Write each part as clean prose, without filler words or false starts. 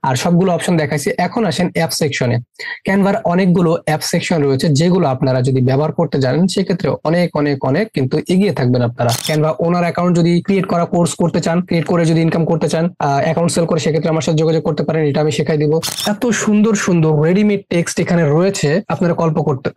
আর সবগুলো অপশন দেখাইছি। এখন আসেন অ্যাপ সেকশনে। ক্যানভার অনেকগুলো অ্যাপ সেকশন রয়েছে যেগুলো আপনারা যদি ব্যবহার করতে জানেন সেক্ষেত্রে অনেক অনেক অনেক কিন্তু এগিয়ে থাকবেন আপনারা। ক্যানভা ওনার অ্যাকাউন্ট যদি ক্রিয়েট করা কোর্স করতে চান, ক্রিয়েট করে যদি ইনকাম করতে চান, অ্যাকাউন্ট সেল করে, সেক্ষেত্রে আমার সাথে যোগাযোগ করতে পারেন, এটা আমি শেখাই দিব। এত সুন্দর সুন্দর রেডিমেড টেক্সট এখানে রয়েছে, আপনারা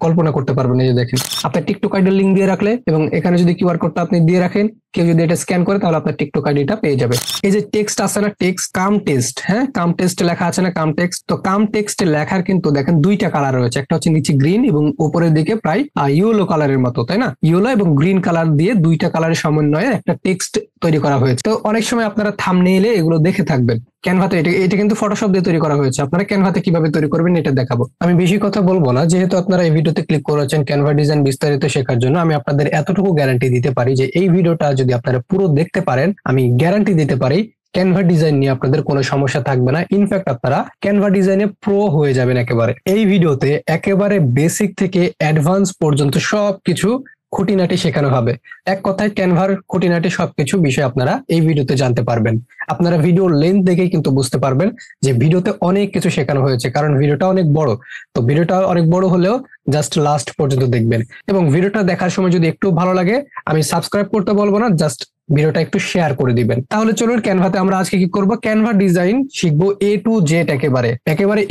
কল্পনা করতে পারবেন। এই যে দেখেন, আপনার টিকটক আইডির লিঙ্ক দিয়ে রাখলে এবং এখানে যদি কিউআর কোডটা আপনি দিয়ে রাখেন, কেউ যদি এটা স্ক্যান করে তাহলে আপনার টিকটক আইডিটা পেয়ে যাবে। এই যে টেক্সট আছে না, টেক্সট কাম টেক্সট, হ্যাঁ কাম টেক্সট লেখা আছে না, কাম টেক্সট। তো কাম টেক্সট লেখার কিন্তু দেখেন দুইটা কালার রয়েছে, একটা হচ্ছে নিচে গ্রিন এবং উপরের দিকে প্রায় ইয়েলো কালারের মতো, তাই না? ইয়েলো এবং গ্রিন কালার দিয়ে দুইটা কালারের সমন্বয়ে একটা টেক্সট তৈরি করা হয়েছে। তো অনেক সময় আপনারা থাম্বনেইলে এগুলো দেখে থাকবেন। ক্যানভাতে এটা কিন্তু ফটোশপ দিয়ে তৈরি করা হয়েছে। আপনারা ক্যানভাতে কিভাবে তৈরি করবেন এটা দেখাবো। আমি বেশি কথা বলবো না, যেহেতু আপনারা এই ভিডিওতে ক্লিক করেছেন ক্যানভা ডিজাইন বিস্তারিত শেখার জন্য। আমি আপনাদের এতটুকু গ্যারান্টি দিতে পারি যে এই ভিডিওটা যদি আপনারা পুরো দেখতে পারেন, আমি গ্যারান্টি দিতে পারি ক্যানভা ডিজাইন নিয়ে আপনাদের কোনো সমস্যা থাকবে না। ইনফ্যাক্ট আপনারা ক্যানভা ডিজাইনে প্রো হয়ে যাবেন একেবারে। এই ভিডিওতে একেবারে বেসিক থেকে অ্যাডভান্স পর্যন্ত সবকিছু খুঁটিনাটি শেখানো হবে। এক কথায় ক্যানভার খুঁটিনাটি সবকিছু বিষয় আপনারা এই ভিডিওতে জানতে পারবেন। আপনারা ভিডিওর লেন্থ দেখেই কিন্তু বুঝতে পারবেন যে ভিডিওতে অনেক কিছু শেখানো হয়েছে, কারণ ভিডিওটা অনেক বড়। তো ভিডিওটা অনেক বড় হলেও জাস্ট লাস্ট পর্যন্ত দেখবেন, এবং ভিডিওটা দেখার সময় যদি একটু ভালো লাগে, আমি সাবস্ক্রাইব করতে বলবো না, জাস্ট ভিডিওটা একটু শেয়ার করে দিবেন। তাহলে চলুন ক্যানভাতে আমরা আজকে কি করব, ক্যানভা ডিজাইন শিখবো এ টু জেড, একেবারে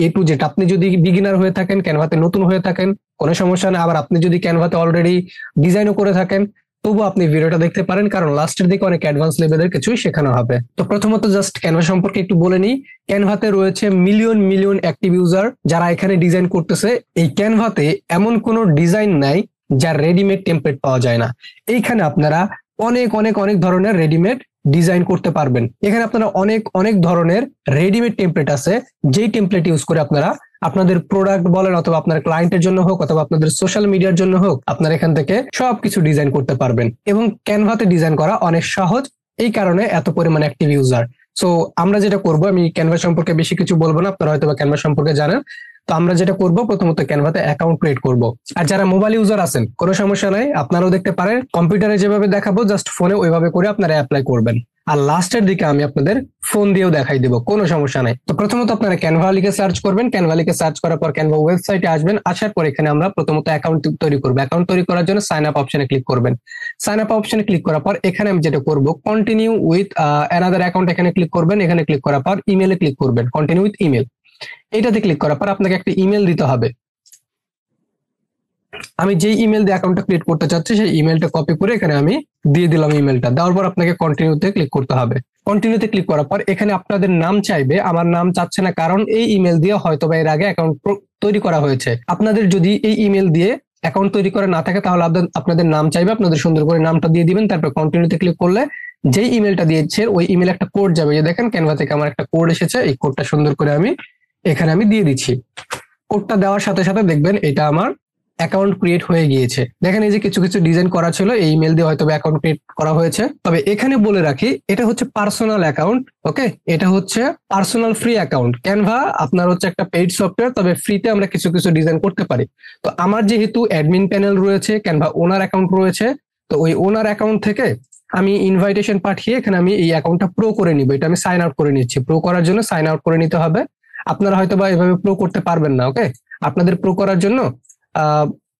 এ টু জেড। আপনি যদি বিগিনার হয়ে থাকেন, ক্যানভাতে নতুন হয়ে থাকেন, কোনো সমস্যা না। আবার আপনি যদি ক্যানভাতে অলরেডি ডিজাইনও করে থাকেন, তবু আপনি ভিডিওটা দেখতে পারেন, কারণ লাস্টের দিকে অনেক অ্যাডভান্স লেভেলের কিছু শেখানো হবে। তো প্রথমত জাস্ট ক্যানভা সম্পর্কে একটু বলে নিই। ক্যানভাতে রয়েছে মিলিয়ন মিলিয়ন অ্যাক্টিভ ইউজার যারা এখানে ডিজাইন করতেছে। এই ক্যানভাতে এমন কোনো ডিজাইন নাই যার রেডিমেড টেমপ্লেট পাওয়া যায় না। এইখানে আপনারা অনেক অনেক অনেক ধরনের রেডিমেড ডিজাইন করতে পারবেন। এখানে আপনারা অনেক অনেক ধরনের রেডিমেড টেমপ্লেট আছে, যেই টেমপ্লেট ইউজ করে আপনারা আপনাদের প্রোডাক্ট বলেন, অথবা আপনার ক্লায়েন্টের জন্য হোক, অথবা আপনাদের সোশ্যাল মিডিয়ার জন্য হোক, আপনারা এখান থেকে সবকিছু ডিজাইন করতে পারবেন। এবং ক্যানভাতে ডিজাইন করা অনেক সহজ, এই কারণে এত পরিমাণে অ্যাক্টিভ ইউজার। সো আমরা যেটা করব, আমি ক্যানভা সম্পর্কে বেশি কিছু বলবো না, আপনারা হয়তো ক্যানভা সম্পর্কে জানেন। তো আমরা যেটা করব, প্রথমত ক্যানভাতে অ্যাকাউন্ট ক্রিয়েট করব। আর যারা মোবাইল ইউজার আছেন, কোনো সমস্যা নাই, আপনারাও দেখতে পারেন। কম্পিউটারে যেভাবে দেখাবো জাস্ট ফোনে ওইভাবে করে আপনারা অ্যাপ্লাই করবেন। আর লাস্টের দিকে আমি আপনাদের ফোন দিয়েও দেখাই দিব, কোনো সমস্যা নাই। তো প্রথমত আপনারা ক্যানভা লিখে সার্চ করবেন। ক্যানভা লিখে সার্চ করার পর ক্যানভা ওয়েবসাইটে আসবেন। আসার পর এখানে আমরা প্রথমত অ্যাকাউন্ট তৈরি করবো। অ্যাকাউন্ট তৈরি করার জন্য সাইন আপ অপশনে ক্লিক করবেন। সাইন আপ অপশনে ক্লিক করার পর এখানে আমি যেটা করব, কন্টিনিউ উইথ অ্যানাদার অ্যাকাউন্ট, এখানে ক্লিক করবেন। এখানে ক্লিক করার পর ইমেলে ক্লিক করবেন, কন্টিনিউ উইথ ইমেল। এটাতে ক্লিক করার পর আপনাকে একটা ইমেল দিতে হবে। আমি যেই ইমেল দিয়ে অ্যাকাউন্টটা ক্রিয়েট করতে চাচ্ছি সেই ইমেলটা কপি করে এখানে আমি দিয়ে দিলাম। ইমেলটা দেওয়ার পর আপনাকে কন্টিনিউতে ক্লিক করতে হবে। কন্টিনিউতে ক্লিক করার পর এখানে আপনাদের নাম চাইবে। আমার নাম চাচ্ছে না, কারণ এই ইমেল দিয়ে হয়তো বা এর আগে অ্যাকাউন্ট তৈরি করা হয়েছে। আপনাদের যদি এই ইমেল দিয়ে অ্যাকাউন্ট তৈরি করা না থাকে তাহলে আপনাদের নাম চাইবে, আপনাদের সুন্দর করে নামটা দিয়ে দিবেন। তারপর কন্টিনিউতে ক্লিক করলে যেই ইমেলটা দিয়েছে ওই ইমেলে একটা কোড যাবে। যে দেখেন ক্যানভা থেকে আমার একটা কোড এসেছে, এই কোডটা সুন্দর করে আমি এখানে দিয়ে দিচ্ছি। কোডটা দেওয়ার সাথে সাথে দেখবেন এটা আমার অ্যাকাউন্ট ক্রিয়েট হয়ে গিয়েছে। দেখেন এই যে কিছু কিছু ডিজাইন করা ছিল, এই ইমেল দিয়ে হয়তো অ্যাকাউন্ট ক্রিয়েট করা হয়েছে। তবে এখানে বলে রাখি, এটা হচ্ছে পার্সোনাল অ্যাকাউন্ট। ওকে, এটা হচ্ছে পার্সোনাল ফ্রি অ্যাকাউন্ট। ক্যানভা আপনার হচ্ছে একটা পেইড সফটওয়্যার, তবে ফ্রিতে আমরা কিছু কিছু ডিজাইন করতে পারি। তো আমার যেহেতু অ্যাডমিন প্যানেল রয়েছে, ক্যানভা ওনার অ্যাকাউন্ট রয়েছে, তো ওই ওনার অ্যাকাউন্ট থেকে আমি ইনভাইটেশন পাঠিয়ে এখানে আমি এই অ্যাকাউন্টটা প্রো করে নিব। এটা আমি সাইন আউট করে নিচ্ছি। প্রো করার জন্য সাইন আউট করে নিতে হবে। আপনারা হয়তো বা এভাবে প্রো করতে পারবেন না। ওকে, আপনাদের প্রো করার জন্য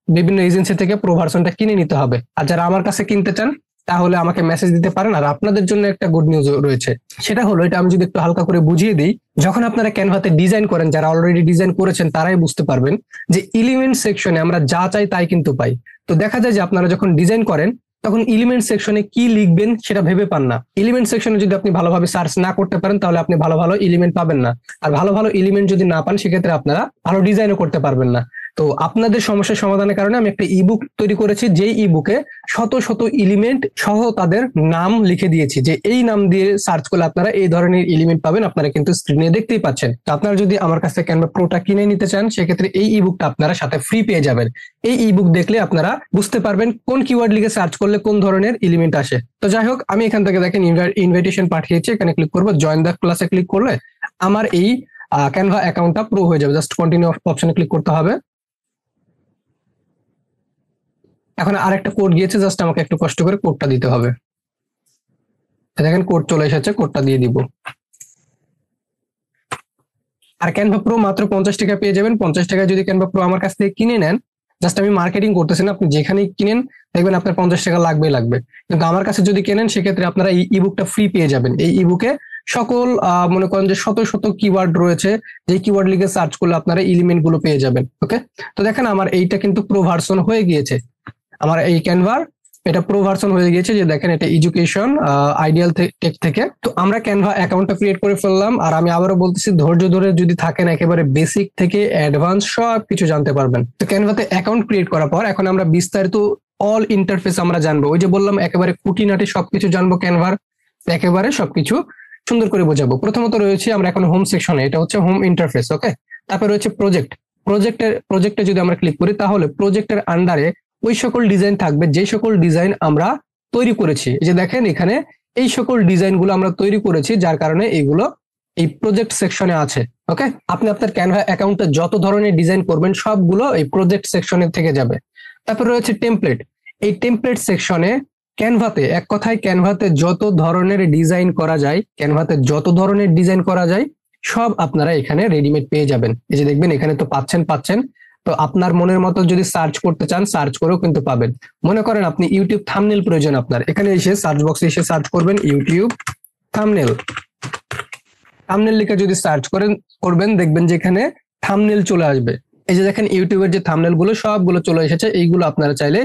বিভিন্ন এজেন্সি থেকে প্রো ভার্সনটা কিনে নিতে হবে। আর যারা আমার কাছে কিনতে চান তাহলে আমাকে মেসেজ দিতে পারেন। আর আপনাদের জন্য একটা গুড নিউজ রয়েছে, সেটা হলো, এটা আমি যদি একটু হালকা করে বুঝিয়ে দিই। যখন আপনারা ক্যানভাতে ডিজাইন করেন, যারা অলরেডি ডিজাইন করেছেন তারাই বুঝতে পারবেন যে এলিমেন্ট সেকশনে আমরা যা চাই তাই কিন্তু পাই। তো দেখা যায় যে আপনারা যখন ডিজাইন করেন তখন এলিমেন্ট সেকশনে কি লিখবেন সেটা ভেবে পান না। এলিমেন্ট সেকশনে যদি আপনি ভালোভাবে সার্চ না করতে পারেন তাহলে আপনি ভালো ভালো এলিমেন্ট পাবেন না। আর ভালো ভালো এলিমেন্ট যদি না পান সেক্ষেত্রে আপনারা ভালো ডিজাইনও করতে পারবেন না। তো আপনাদের সমস্যার সমাধানের কারণে আমি একটা ইবুক তৈরি করেছি, যেই ইবুকে শত শত এলিমেন্ট সহ তাদের নাম লিখে দিয়েছি, যে এই নাম দিয়ে সার্চ করলে আপনারা এই ধরনের এলিমেন্ট পাবেন। আপনারা কিন্তু স্ক্রিনে দেখতেই পাচ্ছেন। তো আপনারা যদি আমার কাছে ক্যানভা প্রোটা কিনে নিতে চান সেক্ষেত্রে এই ইবুকটা আপনারা সাথে ফ্রি পেয়ে যাবেন। এই ইবুক দেখলে আপনারা বুঝতে পারবেন কোন কিওয়ার্ড লিখে সার্চ করলে কোন ধরনের এলিমেন্ট আসে। তো যাই হোক, আমি এখান থেকে দেখেন ইনভাইটেশন পাঠিয়েছি, এখানে ক্লিক করবো। জয়েন দ্য ক্লাসে ক্লিক করলে আমার এই ক্যানভা অ্যাকাউন্টটা প্রো হয়ে যাবে। জাস্ট কন্টিনিউ অপশনে ক্লিক করতে হবে। এখন আরেকটা কোড গিয়েছে, জাস্ট আমাকে একটু কষ্ট করে কোডটা দিতে হবে। দেখেন কোড চলে এসেছে, কোডটা দিয়ে দিব। আর ক্যানভা প্রো মাত্র 50 টাকা পেয়ে যাবেন। 50 টাকায় যদি ক্যানভা প্রো আমার কাছ থেকে কিনে নেন, জাস্ট আমি মার্কেটিং করতেছি না, আপনি যেখানে কিনেন দেখবেন আপনার 50 টাকা লাগবে। কিন্তু আমার কাছে যদি কেনেন সেক্ষেত্রে আপনারা এই ইবুকটা ফ্রি পেয়ে যাবেন। এই ইবুকে সকল মনে করেন যে শত শত কিওয়ার্ড রয়েছে, যে কিওয়ার্ড লিখে সার্চ করলে আপনারা এলিমেন্ট গুলো পেয়ে যাবেন। ওকে, তো দেখেন আমার এইটা কিন্তু প্রো ভার্সন হয়ে গিয়েছে। আমার এই ক্যানভার এটা প্রো ভার্সন হয়ে গিয়েছে, যে দেখেন এটা এডুকেশন আইডিয়াল টেক থেকে। তো আমরা ক্যানভা অ্যাকাউন্টটা ক্রিয়েট করে ফেললাম। আর আমি আবারও বলতেছি, ধৈর্য ধরে যদি থাকেন একেবারে বেসিক থেকে অ্যাডভান্স সব কিছু জানতে পারবেন। তো ক্যানভাতে অ্যাকাউন্ট ক্রিয়েট করার পর এখন আমরা বিস্তারিত অল ইন্টারফেস আমরা জানবো। ওই যে বললাম একেবারে খুঁটিনাটি সবকিছু জানবো ক্যানভার, একেবারে সবকিছু সুন্দর করে বোঝাবো। প্রথমত রয়েছে আমরা এখন হোম সেকশনে, এটা হচ্ছে হোম ইন্টারফেস। ওকে, তারপর রয়েছে প্রজেক্টে যদি আমরা ক্লিক করি তাহলে প্রজেক্টের আন্ডারে ওই সকল ডিজাইন থাকবে যে সকল ডিজাইন আমরা তৈরি করেছি। এই যে দেখেন এখানে এই সকল ডিজাইন গুলো আমরা তৈরি করেছি, যার কারণে এইগুলো এই প্রজেক্ট সেকশনে আছে। ওকে, আপনি আপনার ক্যানভা অ্যাকাউন্টে যত ধরনের ডিজাইন করবেন সবগুলো এই প্রজেক্ট সেকশনে থেকে যাবে। তারপর রয়েছে টেমপ্লেট। এই টেমপ্লেট সেকশনে ক্যানভাতে, এক কথায় ক্যানভাতে যত ধরনের ডিজাইন করা যায় সব আপনারা এখানে রেডিমেড পেয়ে যাবেন। এই যে দেখবেন এখানে তো পাচ্ছেন। তো আপনার মনের মতো যদি সার্চ করতে চান সার্চ করেও কিন্তু পাবেন। মনে করেন আপনি ইউটিউব থাম্বনেল প্রয়োজন, আপনার এখানে এসে সার্চ বক্সে এসে সার্চ করবেন ইউটিউব থাম্বনেল লিখে যদি সার্চ করবেন দেখবেন যে এখানে থাম্বনেল চলে আসবে। এই যে দেখেন ইউটিউবের যে থাম্বনেল গুলো সবগুলো চলে এসেছে। এইগুলো আপনারা চাইলে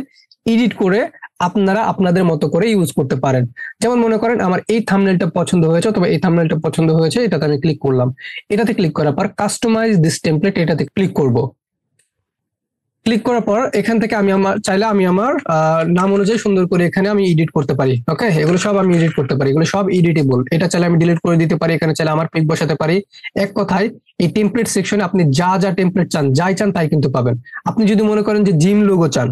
এডিট করে আপনারা আপনাদের মতো করে ইউজ করতে পারেন। যেমন মনে করেন আমার এই থাম্বনেলটা পছন্দ হয়েছে, অথবা এই থাম্বনেলটা পছন্দ হয়েছে, এটাতে আমি ক্লিক করলাম। এটাতে ক্লিক করার পর কাস্টমাইজ দিস টেমপ্লেট এটাতে ক্লিক করব। ক্লিক করার পর এখান থেকে আমি আমার নাম অনুযায়ী সুন্দর করে এখানে আমি এডিট করতে পারি। ওকে, এগুলো সব আমি এডিট করতে পারি, এগুলো সব এডিটেবল। এটা চাইলে আমি ডিলিট করে দিতে পারি, এখানে চাইলে আমার পিক বসাতে পারি। এক কথায় এই টেমপ্লেট সেকশনে আপনি যা টেমপ্লেট চান, যাই চান তাই কিন্তু পাবেন। আপনি যদি মনে করেন যে জিম লোগো চান,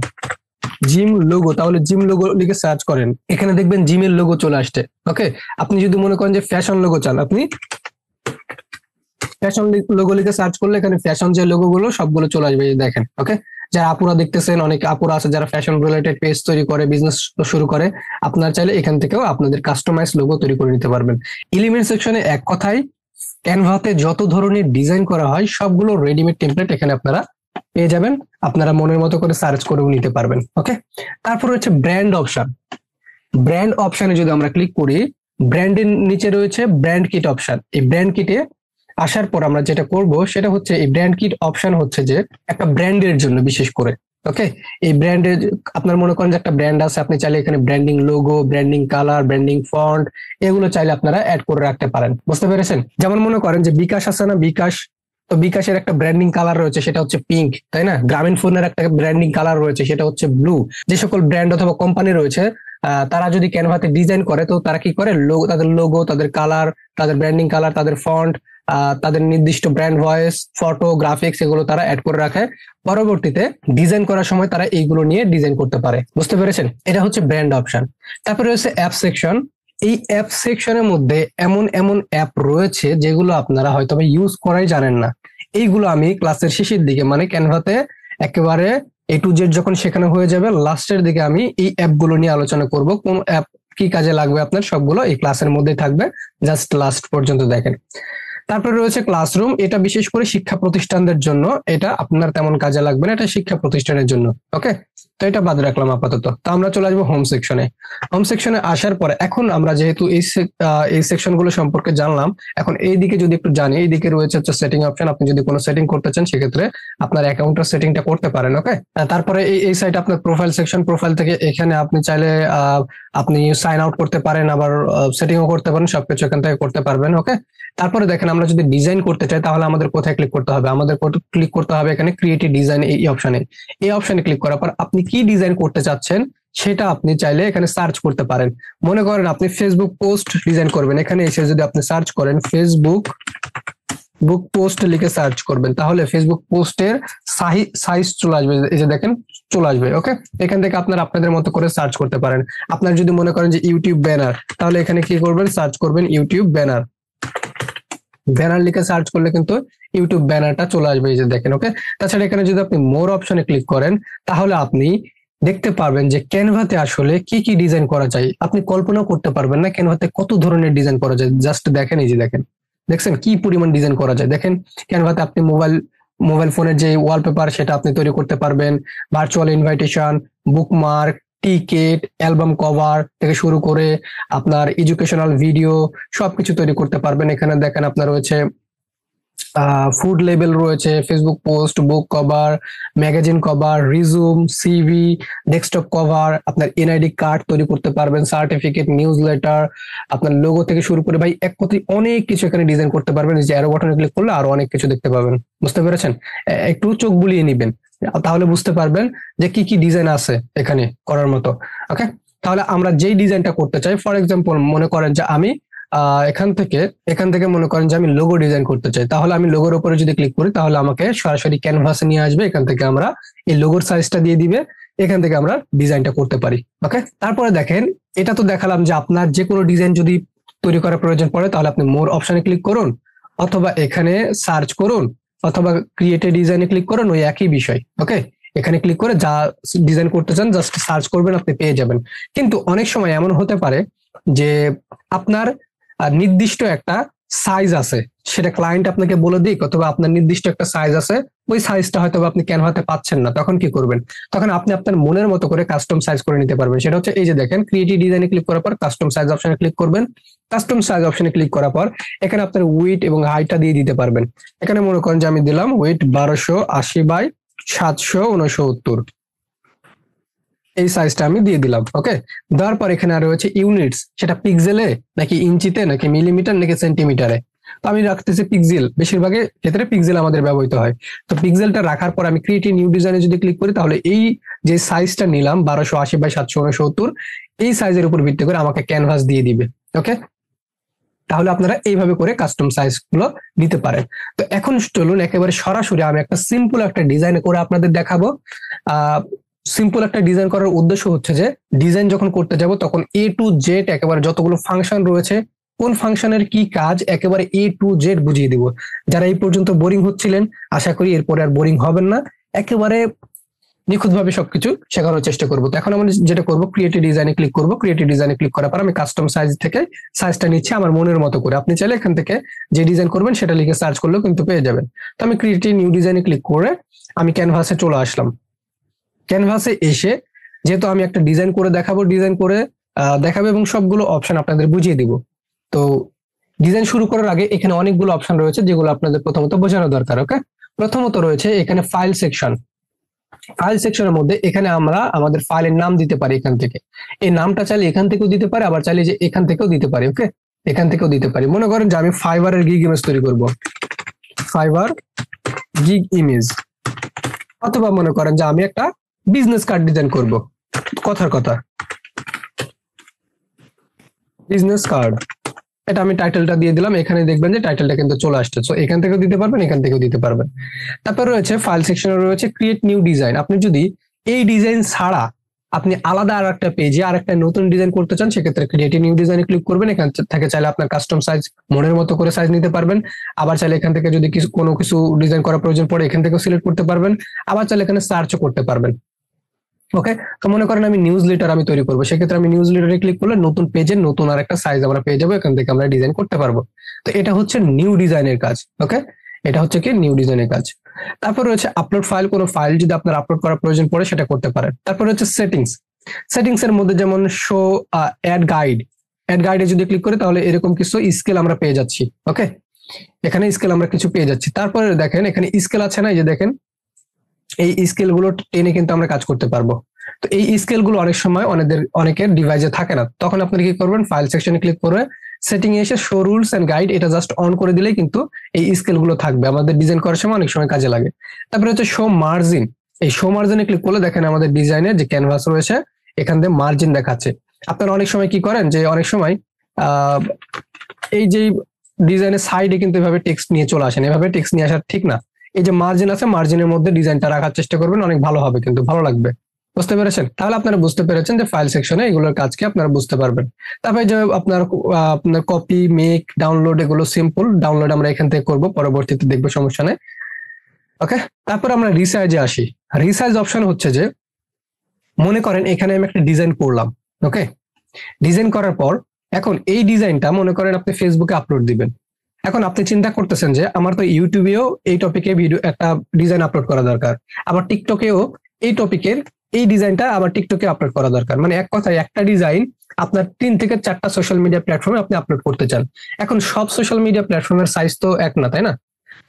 তাহলে জিম লোগো লিখে সার্চ করেন, এখানে দেখবেন জিমের লোগো চলে আসছে। ওকে, আপনি যদি মনে করেন যে ফ্যাশন লোগো চান, আপনি ফ্যাশন লোগো লিখে সার্চ করলে এখানে ফ্যাশন যে লোগো গুলো সবগুলো চলে আসবে। দেখেন, ওকে, যারা আপুরা দেখতেছেন, অনেক আপুরা আছে যারা ফ্যাশন রিলেটেড পেজ তৈরি করে, বিজনেস শুরু করে, আপনারা চাইলে এখান থেকেও আপনাদের কাস্টমাইজ লোগো তৈরি করে নিতে পারবেন। এলিমেন্ট সেকশনে এক কথায় ক্যানভাতে যত ধরনের ডিজাইন করা হয় সবগুলো রেডিমেড টেমপ্লেট এখানে আপনারা পেয়ে যাবেন। আপনারা মনের মতো করে সার্চ করেও নিতে পারবেন। ওকে, তারপর হচ্ছে ব্র্যান্ড অপশনে যদি আমরা ক্লিক করি, ব্র্যান্ডের নিচে রয়েছে ব্র্যান্ড কিট অপশন। এই ব্র্যান্ড কিটে আসার পর আমরা যেটা করব সেটা হচ্ছে, এই ব্র্যান্ড কিট অপশন হচ্ছে যে একটা ব্র্যান্ডের জন্য বিশেষ করে। ওকে, এই ব্র্যান্ডের আপনার মনে করেন যে একটা ব্র্যান্ড আছে, আপনি চাইলে এখানে branding logo, branding colour, branding font এগুলো চাইলে আপনারা অ্যাড করে রাখতে পারেন। বুঝতে পেরেছেন? যেমন মনে করেন যে বিকাশ আছে না, তো বিকাশের একটা ব্র্যান্ডিং কালার রয়েছে সেটা হচ্ছে পিঙ্ক, তাই না? গ্রামীণ ফোনের একটা ব্র্যান্ডিং কালার রয়েছে সেটা হচ্ছে ব্লু। যে সকল ব্র্যান্ড অথবা কোম্পানি রয়েছে তারা যদি ক্যানভাতে ডিজাইন করে, তো তারা কি করে, তাদের লোগো, তাদের কালার, তাদের ব্র্যান্ডিং কালার, তাদের ফন্ট, তাদের নির্দিষ্ট ব্র্যান্ড ভয়েস, ফটো, গ্রাফিক্স এগুলো তারা অ্যাড করে রাখে। পরবর্তীতে ডিজাইন করার সময় তারা এইগুলো নিয়ে ডিজাইন করতে পারে। বুঝতে পেরেছেন? এটা হচ্ছে ব্র্যান্ড অপশন। তারপরে রয়েছে অ্যাপ সেকশন। এই অ্যাপ সেকশনের মধ্যে এমন অ্যাপ রয়েছে যেগুলো আপনারা হয়তো ইউজ করাই জানেন না। এইগুলো আমি ক্লাসের শেষের দিকে, মানে ক্যানভাতে একেবারে A to Z যখন শেখানো হয়ে যাবে, লাস্টের দিকে আমি এই অ্যাপগুলো নিয়ে আলোচনা করব। কোন অ্যাপ কি কাজে লাগবে আপনার সবগুলো এই ক্লাসের মধ্যেই থাকবে, জাস্ট লাস্ট পর্যন্ত দেখেন। তারপরে রয়েছে ক্লাসরুম। এটা বিশেষ করে শিক্ষা প্রতিষ্ঠানদের জন্য, এটা আপনার তেমন কাজে লাগবে না, এটা শিক্ষা প্রতিষ্ঠানের জন্য। ওকে, তো এটা বাদ রাখলাম আপাতত। তো আমরা চলে আসবো হোম সেকশনে। হোম সেকশনে আসার পরে এখন আমরা যেহেতু এই সেকশন গুলো সম্পর্কে জানলাম, এখন এই দিকে যদি একটু জানি, এই দিকে রয়েছে হচ্ছে সেটিং অপশন। আপনি যদি কোনো সেটিং করতে চান সেক্ষেত্রে আপনার অ্যাকাউন্টের সেটিংটা করতে পারেন। ওকে, তারপরে এই সাইড আপনার প্রোফাইল সেকশন। প্রোফাইল থেকে এখানে আপনি চাইলে আপনি সাইন আউট করতে পারেন, আবার সেটিংও করতে পারেন, সবকিছু এখান থেকে করতে পারবেন। ওকে, তারপরে দেখেন আমরা যদি ডিজাইন করতে চাই তাহলে আমাদের কোথায় ক্লিক করতে হবে? আমাদের ক্লিক করতে হবে এখানে ক্রিয়েটিভ ডিজাইন এই অপশনে। এই অপশনে ক্লিক করার পর আপনি কি ডিজাইন করতে চাচ্ছেন সেটা আপনি চাইলে এখানে সার্চ করতে পারেন। মনে করেন আপনি ফেসবুক পোস্ট ডিজাইন করবেন, এখানে এসে যদি আপনি সার্চ করেন ফেসবুক পোস্ট লিখে সার্চ করবেন, তাহলে ফেসবুক পোস্টের সাইজ চলে আসবে। এই যে দেখেন চলে আসবে। ওকে, এখান থেকে আপনাদের মতো করে সার্চ করতে পারেন। আপনার যদি মনে করেন যে ইউটিউব ব্যানার, তাহলে এখানে কি করবেন, সার্চ করবেন ইউটিউব ব্যানার লিখে সার্চ করলে কিন্তু ইউটিউব ব্যানারটা চলে আসবে। এই যে দেখেন। ওকে, তাছাড়া এখানে যদি আপনি মোর অপশনে ক্লিক করেন তাহলে আপনি দেখতে পারবেন যে ক্যানভাতে আসলে কি কি ডিজাইন করা যায়। আপনি কল্পনা করতে পারবেন না ক্যানভাতে কত ধরনের ডিজাইন করা যায়। জাস্ট দেখেন, এই যে দেখেন দেখছেন কি পরিমাণ ডিজাইন করা যায়। দেখেন ক্যানভাতে আপনি মোবাইল ফোনের যে ওয়ালপেপার সেটা আপনি তৈরি করতে পারবেন, virtual invitation, bookmark, ticket, album cover থেকে শুরু করে আপনার এডুকেশনাল ভিডিও সবকিছু তৈরি করতে পারবেন। এখানে দেখেন আপনার রয়েছে ফুড লেবেল রয়েছে, ফেসবুক পোস্ট, বুক cover, magazine cover, resume, CV, desktop cover, আপনার এনআইডি কার্ড তৈরি করতে পারবেন, সার্টিফিকেট, নিউজ লেটার, আপনার লোগো থেকে শুরু করে ভাই এক কথায় অনেক কিছু এখানে ডিজাইন করতে পারবেন। যে অ্যারো বাটনে ক্লিক করলে আরো অনেক কিছু দেখতে পাবেন। বুঝতে পেরেছেন? একটু চোখ বুলিয়ে নিবেন, তাহলে বুঝতে পারবেন যে কি কি ডিজাইন আছে এখানে করার মতো। ওকে, তাহলে আমরা যেই ডিজাইনটা করতে চাই, ফর এক্সাম্পল মনে করেন যে আমি এখান থেকে মনে করেন যে আমি লোগো ডিজাইন করতে চাই, তাহলে আমি লোগোর উপরে যদি ক্লিক করি তাহলে আমাকে সরাসরি ক্যানভাসে নিয়ে আসবে। এখান থেকে আমরা এই লোগোর সাইজটা দিয়ে দিবে, এখান থেকে আমরা ডিজাইনটা করতে পারি। ওকে, তারপরে দেখেন এটা তো দেখালাম যে আপনার যে কোনো ডিজাইন যদি তৈরি করার প্রয়োজন পড়ে তাহলে আপনি মোর অপশনে ক্লিক করুন, অথবা এখানে সার্চ করুন, অথবা ক্রিয়েট এ ডিজাইনে ক্লিক করুন, ওই একই বিষয়। ওকে, এখানে ক্লিক করে যা ডিজাইন করতে চান জাস্ট সার্চ করবেন, আপনি পেয়ে যাবেন। কিন্তু অনেক সময় এমন হতে পারে যে আপনার নির্দিষ্ট একটা সাইজ আছে, সেটা ক্লায়েন্ট আপনাকে বলে দিক, অথবা আপনার নির্দিষ্ট একটা সাইজ আছে, ওই সাইজটা হয়তো আপনি ক্যানভাতে পাচ্ছেন না, তখন কি করবেন? তখন আপনি আপনার মনের মতো করে কাস্টম সাইজ করে নিতে পারবেন। সেটা হচ্ছে এই যে দেখেন ক্রিয়েটিভ ডিজাইনে ক্লিক করার পর কাস্টম সাইজ অপশনে ক্লিক করবেন। কাস্টম সাইজ অপশনে ক্লিক করার পর এখানে আপনার উইড এবং হাইটটা দিয়ে দিতে পারবেন। এখানে মনে করেন যে আমি দিলাম উইড 1280 বাই 769। এই সাইজটা আমি দিয়ে দিলাম। ওকে, দেওয়ার পর এখানে আর রয়েছে ইউনিটস, সেটা পিক্সেলে নাকি ইঞ্চিতে নাকি মিলিমিটার নাকি সেন্টিমিটারে। তো আমি রাখতেছি পিক্সেল, বেশিরভাগের ক্ষেত্রে পিক্সেল আমাদের ব্যবহৃত হয়। তো পিক্সেলটা রাখার পর আমি ক্রিয়েট নিউ ডিজাইনে যদি ক্লিক করি তাহলে এই যে সাইজটা নিলাম 1280 বাই 769, এই সাইজের উপর ভিত্তি করে আমাকে ক্যানভাস দিয়ে দিবে। ওকে, তাহলে আপনারা এইভাবে করে কাস্টম সাইজ গুলো দিতে পারেন। তো এখন চলুন একেবারে সরাসরি আমি একটা সিম্পল একটা ডিজাইন করে আপনাদের দেখাবো। সিম্পল একটা ডিজাইন করার উদ্দেশ্য হচ্ছে যে ডিজাইন যখন করতে যাব তখন এ টু জেড একেবারে যতগুলো ফাংশন রয়েছে, কোন ফাংশনের কি কাজ একেবারে এ টু জেড বুঝিয়ে দিব। যারা এই পর্যন্ত বোরিং হচ্ছিলেন, আশা করি এরপরে আর বোরিং হবেন না, একেবারে নিখুঁতভাবে সবকিছু শেখানোর চেষ্টা করবো। তো এখন আমরা যেটা করবো, ক্রিয়েটিভ ডিজাইনে ক্লিক করবো। ক্রিয়েটিভ ডিজাইনে ক্লিক করার পর আমি কাস্টম সাইজ থেকে সাইজটা নিচ্ছি আমার মনের মতো করে। আপনি চাইলে এখান থেকে যে ডিজাইন করবেন সেটা লিখে সার্চ করলেও কিন্তু পেয়ে যাবেন। তো আমি ক্রিয়েটিভ নিউ ডিজাইনে ক্লিক করে আমি ক্যানভাসে চলে আসলাম। ক্যানভাসে এসে যেহেতু আমি একটা ডিজাইন করে দেখাবো এবং সবগুলো অপশন আপনাদের বুঝিয়ে দিব। তো ডিজাইন শুরু করার আগে এখানে অনেকগুলো অপশন রয়েছে যেগুলো আপনাদের প্রথমত বোঝানো দরকার। ওকে, প্রথমত রয়েছে এখানে ফাইল সেকশন। ফাইল সেকশনের মধ্যে এখানে আমরা আমাদের ফাইলের নাম দিতে পারি। এখান থেকে এই নামটা চাইলে এখান থেকেও দিতে পারি, আবার চাইলে যে এখান থেকেও দিতে পারি। ওকে, এখান থেকেও দিতে পারি। মনে করেন যে আমি ফাইবারের গিগ ইমেজ তৈরি করব, ফাইবার গিগ ইমেজ, অথবা মনে করেন যে আমি একটা বিজনেস কার্ড ডিজাইন করব। কথার কথা বিজনেস কার্ড, এটা আমি টাইটেলটা দিয়ে দিলাম। এখানে দেখবেন যে টাইটেলটা কিন্তু চলে আসছে। সো এখান থেকেও দিতে পারবেন, এখান থেকেও দিতে পারবেন। তারপর রয়েছে ফাইল সেকশনে রয়েছে ক্রিয়েট নিউ ডিজাইন। আপনি যদি এই ডিজাইন ছাড়া আপনি আলাদা আর একটা পেজে আর একটা নতুন ডিজাইন করতে চান, সেক্ষেত্রে ক্রিয়েটিভ নিউ ডিজাইনে ক্লিক করবেন। এখান থেকে চাইলে আপনার কাস্টম সাইজ মনের মতো করে সাইজ নিতে পারবেন। আবার চাইলে এখান থেকে যদি কোনো কিছু ডিজাইন করার প্রয়োজন পড়ে এখান থেকেও সিলেক্ট করতে পারবেন। আবার চাইলে এখানে সার্চও করতে পারবেন। ওকে, তো মনে করেন আমি নিউজ লেটার আমি তৈরি করবো, সেক্ষেত্রে আমি নিউজ লেটারে ক্লিক করলে নতুন পেজের নতুন আর একটা সাইজ আমরা পেয়ে যাবো, এখান থেকে আমরা ডিজাইন করতে পারবো। তো এটা হচ্ছে নিউ ডিজাইনের কাজ। ওকে, এটা হচ্ছে কি নিউ ডিজাইনের কাজ। তারপর রয়েছে আপলোড ফাইল, কোনো ফাইল যদি আপনার আপলোড করার প্রয়োজন পড়ে সেটা করতে পারেন। তারপর হচ্ছে সেটিংস। সেটিংস এর মধ্যে যেমন শো অ্যাড গাইড, অ্যাড গাইডে যদি ক্লিক করি তাহলে এরকম কিছু স্কেল আমরা পেয়ে যাচ্ছি। ওকে, এখানে স্কেল আমরা কিছু পেয়ে যাচ্ছি। তারপরে দেখেন এখানে স্কেল আছে না, এই যে দেখেন এই স্কেল গুলো টেনে কিন্তু আমরা কাজ করতে পারবো। তো এই স্কেল গুলো অনেক সময় অনেকের ডিভাইসে থাকে না, তখন আপনি কি করবেন, ফাইল সেকশনে ক্লিক করে সেটিং এ এসে শো রুলস এন্ড গাইড, এটা জাস্ট অন করে দিলেই কিন্তু এই স্কেল গুলো থাকবে, আমাদের ডিজাইন করার সময় অনেক সময় কাজে লাগে। তারপরে হচ্ছে শো মার্জিন। এই শো মার্জিনে ক্লিক করলে দেখেন আমাদের ডিজাইনের যে ক্যানভাস রয়েছে এখান থেকে মার্জিন দেখাচ্ছে। আপনারা অনেক সময় কি করেন যে অনেক সময় এই যে ডিজাইনের সাইডে কিন্তু এভাবে টেক্সট নিয়ে চলে আসেন, এভাবে টেক্সট নিয়ে আসা ঠিক না। এই যে মার্জিন আছে, মার্জিনের মধ্যে ডিজাইনটা রাখার চেষ্টা করবেন, অনেক ভালো হবে, কিন্তু ভালো লাগবে। বুঝতে পেরেছেন? তাহলে আপনারা বুঝতে পেরেছেন যে ফাইল সেকশনে এগুলোর কাজ কি আপনারা বুঝতে পারবেন। তারপরে যে আপনার কপি, মেক, ডাউনলোড, এগুলো সিম্পল। ডাউনলোড আমরা এখান থেকে করবো, পরবর্তীতে দেখবো, সমস্যা নেই। ওকে, তারপর আমরা রিসাইজে আসি। রিসাইজ অপশন হচ্ছে যে মনে করেন এখানে আমি একটা ডিজাইন করলাম। ওকে, ডিজাইন করার পর এখন এই ডিজাইনটা মনে করেন আপনি ফেসবুকে আপলোড দিবেন। এখন আপনি চিন্তা করতেছেন যে আমার তো ইউটিউবেও এই টপিকে ভিডিও একটা ডিজাইন আপলোড করা দরকার, আবার টিকটকেও এই টপিকের এই ডিজাইনটা আবার টিকটকে আপলোড করা দরকার, মানে এক কথায় একটা ডিজাইন আপনার 3 থেকে 4টা সোশ্যাল মিডিয়া প্ল্যাটফর্মে আপনি আপলোড করতে চান। এখন সব সোশ্যাল মিডিয়া প্ল্যাটফর্মের সাইজ তো এক না, তাই না?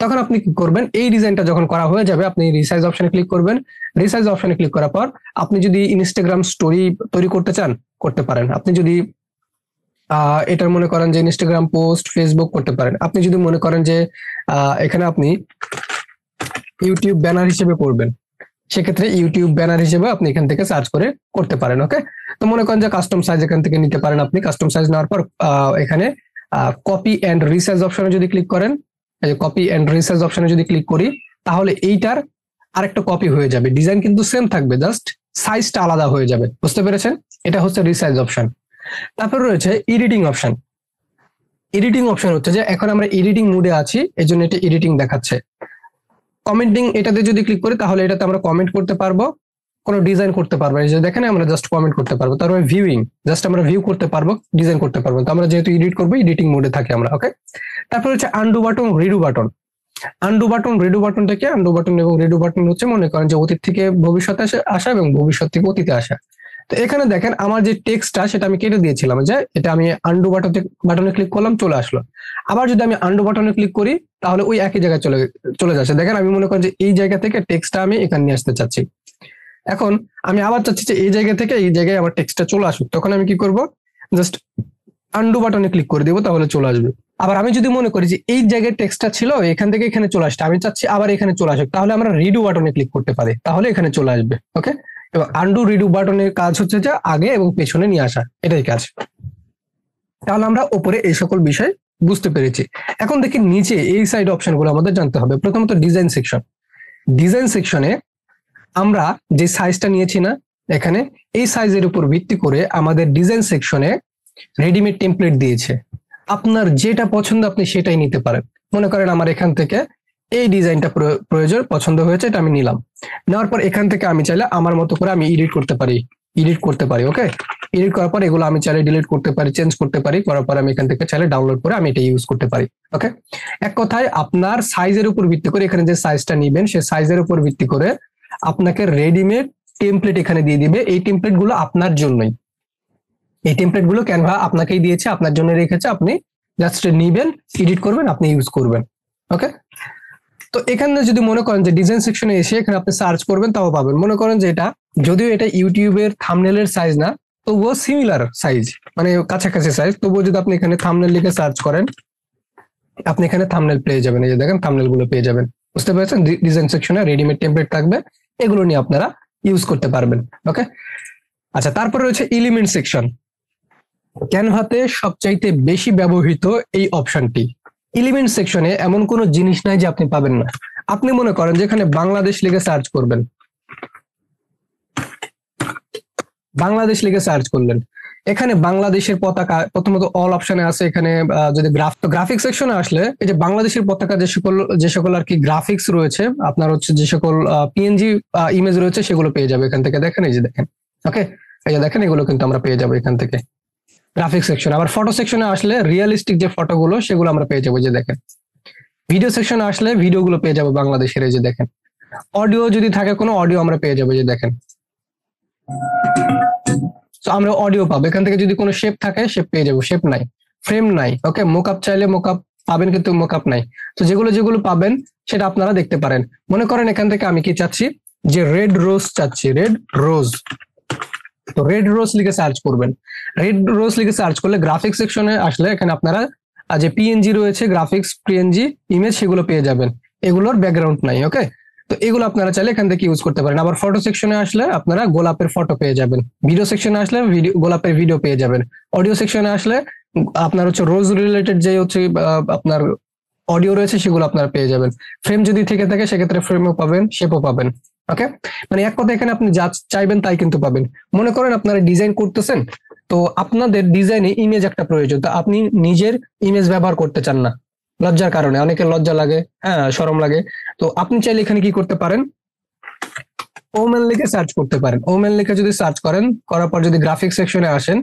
তখন আপনি কি করবেন, এই ডিজাইনটা যখন করা হয়ে যাবে আপনি রিসাইজ অপশনে ক্লিক করবেন। রিসাইজ অপশনে ক্লিক করার পর আপনি যদি ইনস্টাগ্রাম স্টোরি তৈরি করতে চান করতে পারেন, আপনি যদি এটার মনে করেন যে ইনস্টাগ্রাম পোস্ট, ফেসবুক করতে পারেন, আপনি যদি মনে করেন যে এখানে আপনি ইউটিউব ব্যানার হিসেবে করবেন, সেক্ষেত্রে ইউটিউব ব্যানার হিসেবে আপনি এখান থেকে সার্চ করে করতে পারেন। ওকে, তো মনে করেন যে কাস্টম সাইজ এখান থেকে নিতে পারেন। আপনি কাস্টম সাইজ নেওয়ার পর এখানে কপি এন্ড রিসাইজ অপশনে যদি ক্লিক করেন, কপি এন্ড রিসাইজ অপশনে যদি ক্লিক করি, তাহলে এইটার আরেকটা কপি হয়ে যাবে, ডিজাইন কিন্তু সেম থাকবে, জাস্ট সাইজটা আলাদা হয়ে যাবে। বুঝতে পেরেছেন? এটা হচ্ছে রিসাইজ অপশন। তারপর রয়েছে এডিটিং অপশন। এডিটিং অপশন হচ্ছে যে এখন আমরা এডিটিং মোডে আছি, এই জন্য এটা এডিটিং দেখাচ্ছে। কমেন্টিং, এটাতে যদি ক্লিক করি তাহলে এটাতে আমরা কমেন্ট করতে পারবো, কোনো ডিজাইন করতে পারবো। এই যে দেখেন আমরা জাস্ট কমেন্ট করতে পারবো। তারপরে ভিউইং, জাস্ট আমরা ভিউ করতে পারবো, ডিজাইন করতে পারবো। তো আমরা যেহেতু এডিট করবো, এডিটিং মোডে থাকি আমরা। ওকে, তারপর হচ্ছে undo button, redo button. Undo button, redo বাটনটা কি? আন্ডু বাটন এবং রিডু বাটন হচ্ছে মনে করেন যে অতীত থেকে ভবিষ্যতে আসা এবং ভবিষ্যৎ থেকে অতীতে আসা। তো এখানে দেখেন আমার যে টেক্সটটা সেটা আমি কেটে দিয়েছিলাম, যে এটা আমি আন্ডু বাটনে ক্লিক করলাম, চলে আসলো। আবার যদি আমি আন্ডু বাটনে ক্লিক করি তাহলে ওই একই জায়গায় চলে যাচ্ছে। দেখেন আমি মনে করি যে এই জায়গা থেকে টেক্সটটা আমি এখানে নিয়ে আসতে চাচ্ছি। এখন আমি আবার চাচ্ছি যে এই জায়গা থেকে এই জায়গায় আমার টেক্সটটা চলে আসুক, তখন আমি কি করব, জাস্ট আন্ডু বাটনে ক্লিক করে দিব, তাহলে চলে আসবে। আবার আমি যদি মনে করি যে এই জায়গায় টেক্সটটা ছিল এখান থেকে এখানে চলে আসছে, আমি চাচ্ছি আবার এখানে চলে আসুক, তাহলে আমরা রিডু বাটনে ক্লিক করতে পারি, তাহলে এখানে চলে আসবে। ওকে, এবং আন্ডু রিডু বাটনের কাজ হচ্ছে যে আগে এবং পেছনে নিয়ে আসা, এটাই কাজ। তাহলে আমরা উপরে এই সকল বিষয় বুঝতে পেরেছি। এখন দেখি নিচে এই সাইড অপশন গুলো আমাদের জানতে হবে। প্রথমত ডিজাইন সেকশন। ডিজাইন সেকশনে আমরা যে সাইজটা নিয়েছি না এখানে, এই সাইজের উপর ভিত্তি করে আমাদের ডিজাইন সেকশনে রেডিমেড টেমপ্লেট দিয়েছে। আপনার যেটা পছন্দ আপনি সেটাই নিতে পারেন। মনে করেন আমার এখান থেকে এই ডিজাইনটা প্রয়োজন, পছন্দ হয়েছে, এটা আমি নিলাম। নেওয়ার পর এখান থেকে আমি চাইলে আমার মতো করে আমি এডিট করতে পারি। ওকে, এডিট করার পর এগুলো আমি চাইলে ডিলিট করতে পারি, চেঞ্জ করতে পারি, করার পর আমি এখান থেকে চাইলে ডাউনলোড করে আমি এটা ইউজ করতে পারি। ওকে, এক কথায় আপনার সাইজের উপর ভিত্তি করে, এখানে যে সাইজটা নিবেন সে সাইজের উপর ভিত্তি করে আপনাকে রেডিমেড টেমপ্লেট এখানে দিয়ে দিবে। এই টেমপ্লেট গুলো আপনার জন্যই, এই টেমপ্লেট গুলো ক্যানভা আপনাকেই দিয়েছে, আপনার জন্য রেখেছে। আপনি জাস্ট নিবেন, এডিট করবেন, আপনি ইউজ করবেন। ওকে, তো এখানে যদি মনে করেন যে ডিজাইন সেকশনে এসে এখানে আপনি সার্চ করবেন, তাও পাবেন। মনে করেন যে এটা যদিও এটা ইউটিউবের থাম্বনেলের সাইজ না, তবুও সিমিলার সাইজ, মানে কাছাকাছি সাইজ, তবুও যদি আপনি এখানে থাম্বনেল লিখে সার্চ করেন, আপনি এখানে থাম্বনেল পেয়ে যাবেন। এই যে দেখেন থাম্বনেল গুলো পেয়ে যাবেন। বুঝতে পেরেছেন? ডিজাইন সেকশনে রেডিমেড টেমপ্লেট থাকবে, এগুলো নিয়ে আপনারা ইউজ করতে পারবেন। ওকে, আচ্ছা, তারপরে রয়েছে এলিমেন্ট সেকশন। ক্যানভাতে সবচাইতে বেশি ব্যবহৃত এই অপশনটি। এলিমেন্ট সেকশনে এমন কোনো জিনিস নাই যে আপনি পাবেন না। আপনি মনে করেন যেখানে বাংলাদেশ লিখে সার্চ করবেন, বাংলাদেশ লিখে সার্চ করলেন, এখানে বাংলাদেশের পতাকা প্রথমত অল অপশনে আছে। এখানে যদি গ্রাফিক্স সেকশনে আসলে এই যে বাংলাদেশের পতাকা যে সকল আর কি গ্রাফিক্স রয়েছে, আপনার হচ্ছে যে সকল পিএনজি ইমেজ রয়েছে সেগুলো পেয়ে যাবে এখান থেকে। দেখেন এই যে দেখেন, ওকে, এই যে দেখেন এগুলো কিন্তু আমরা পেয়ে যাবো এখান থেকে গ্রাফিক্স সেকশন। আবার ফটো সেকশনে আসলে রিয়েলিস্টিক যে ফটোগুলো সেগুলো আমরা পেয়ে যাবো, যে দেখেন। ভিডিও সেকশনে আসলে ভিডিও গুলো পেয়ে যাবো বাংলাদেশের, এই যে দেখেন। অডিও যদি থাকে কোনো অডিও আমরা পেয়ে যাবো, যে দেখেন। তো আমরা অডিও পাবো এখান থেকে। যদি কোনো শেপ থাকে শেপ পেয়ে যাবো, শেপ নাই, ফ্রেম নাই। ওকে, মোকআপ চাইলে মোকআপ পাবেন, কিন্তু মোকআপ নাই। তো যেগুলো পাবেন সেটা আপনারা দেখতে পারেন। মনে করেন এখান থেকে আমি কি চাচ্ছি, যে রেড রোজ চাচ্ছি, রেড রোজ। তো রেড রোজ লিখে সার্চ করবেন। রেড রোজ লিখে সার্চ করলে গ্রাফিক্স সেকশনে আসলে এখানে আপনারা যে পিএনজি রয়েছে, গ্রাফিক্স পিএনজি ইমেজ, সেগুলো পেয়ে যাবেন। এগুলোর ব্যাকগ্রাউন্ড নাই। ওকে, তো এগুলো আপনারা চাইলে এখান থেকে ইউজ করতে পারেন। আবার ফটো সেকশনে আসলে আপনারা গোলাপের ফটো পেয়ে যাবেন। ভিডিও সেকশনে আসলে গোলাপের ভিডিও পেয়ে যাবেন। অডিও সেকশনে আসলে আপনার হচ্ছে রোজ রিলেটেড যে হচ্ছে আপনার অডিও রয়েছে সেগুলো আপনারা পেয়ে যাবেন। ফ্রেম যদি থেকে থাকে সেক্ষেত্রে ফ্রেমও পাবেন, শেপও পাবেন। ওকে, মানে এক কথা এখানে আপনি যা চাইবেন তাই কিন্তু পাবেন। মনে করেন আপনারা ডিজাইন করতেছেন, তো আপনাদের ডিজাইনে ইমেজ একটা প্রয়োজন, তো আপনি নিজের ইমেজ ব্যবহার করতে চান না লজ্জার কারণে, অনেকের লজ্জা লাগে, হ্যাঁ শরম লাগে। তো আপনি চাইলে এখানে কি করতে পারেন, ওমেন লিখে সার্চ করতে পারেন। ওমেন লিখে যদি সার্চ করেন, করার পর যদি গ্রাফিক্স সেকশনে আসেন,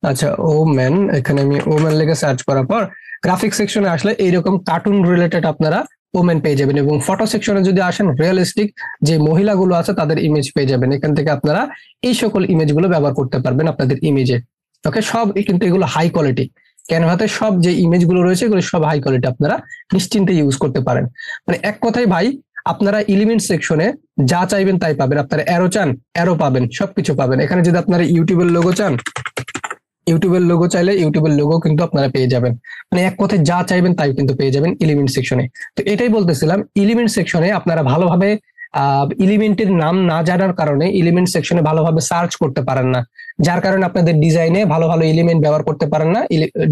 আচ্ছা ওমেন, এখানে আমি ওমেন লিখে সার্চ করার পর গ্রাফিক সেকশনে আসলে এইরকম কার্টুন রিলেটেড আপনারা ওমেন পেয়ে যাবেন, এবং ফটো সেকশনে যদি আসেন রিয়েলিস্টিক যে মহিলাগুলো আছে তাদের ইমেজ পেয়ে যাবেন। এখান থেকে আপনারা এই সকল ইমেজগুলো ব্যবহার করতে পারবেন আপনাদের ইমেজে। ওকে, সব কিন্তু এগুলো হাই কোয়ালিটি। ক্যানভাতে সব যে ইমেজগুলো রয়েছে এগুলো সব হাই কোয়ালিটি, আপনারা নিশ্চিন্তে ইউজ করতে পারেন। মানে এক কথায় ভাই, আপনারা এলিমেন্ট সেকশনে যা চাইবেন তাই পাবেন। আপনারা অ্যারো চান, অ্যারো পাবেন, সবকিছু পাবেন। এখানে যদি আপনারা ইউটিউবের লোগো চান, ইউটিউবের লোগো চাইলে ইউটিউবের লোগো কিন্তু আপনারা পেয়ে যাবেন। মানে এক কথায় যা চাইবেন তাই কিন্তু পেয়ে যাবেন এলিমেন্ট সেকশনে। তো এটাই বলতেছিলাম, এলিমেন্ট সেকশনে আপনারা ভালোভাবে এলিমেন্টের নাম না জানার কারণে এলিমেন্ট সেকশনে ভালোভাবে সার্চ করতে পারেন না, যার কারণে আপনাদের ডিজাইনে ভালো ভালো এলিমেন্ট ব্যবহার করতে পারেন না,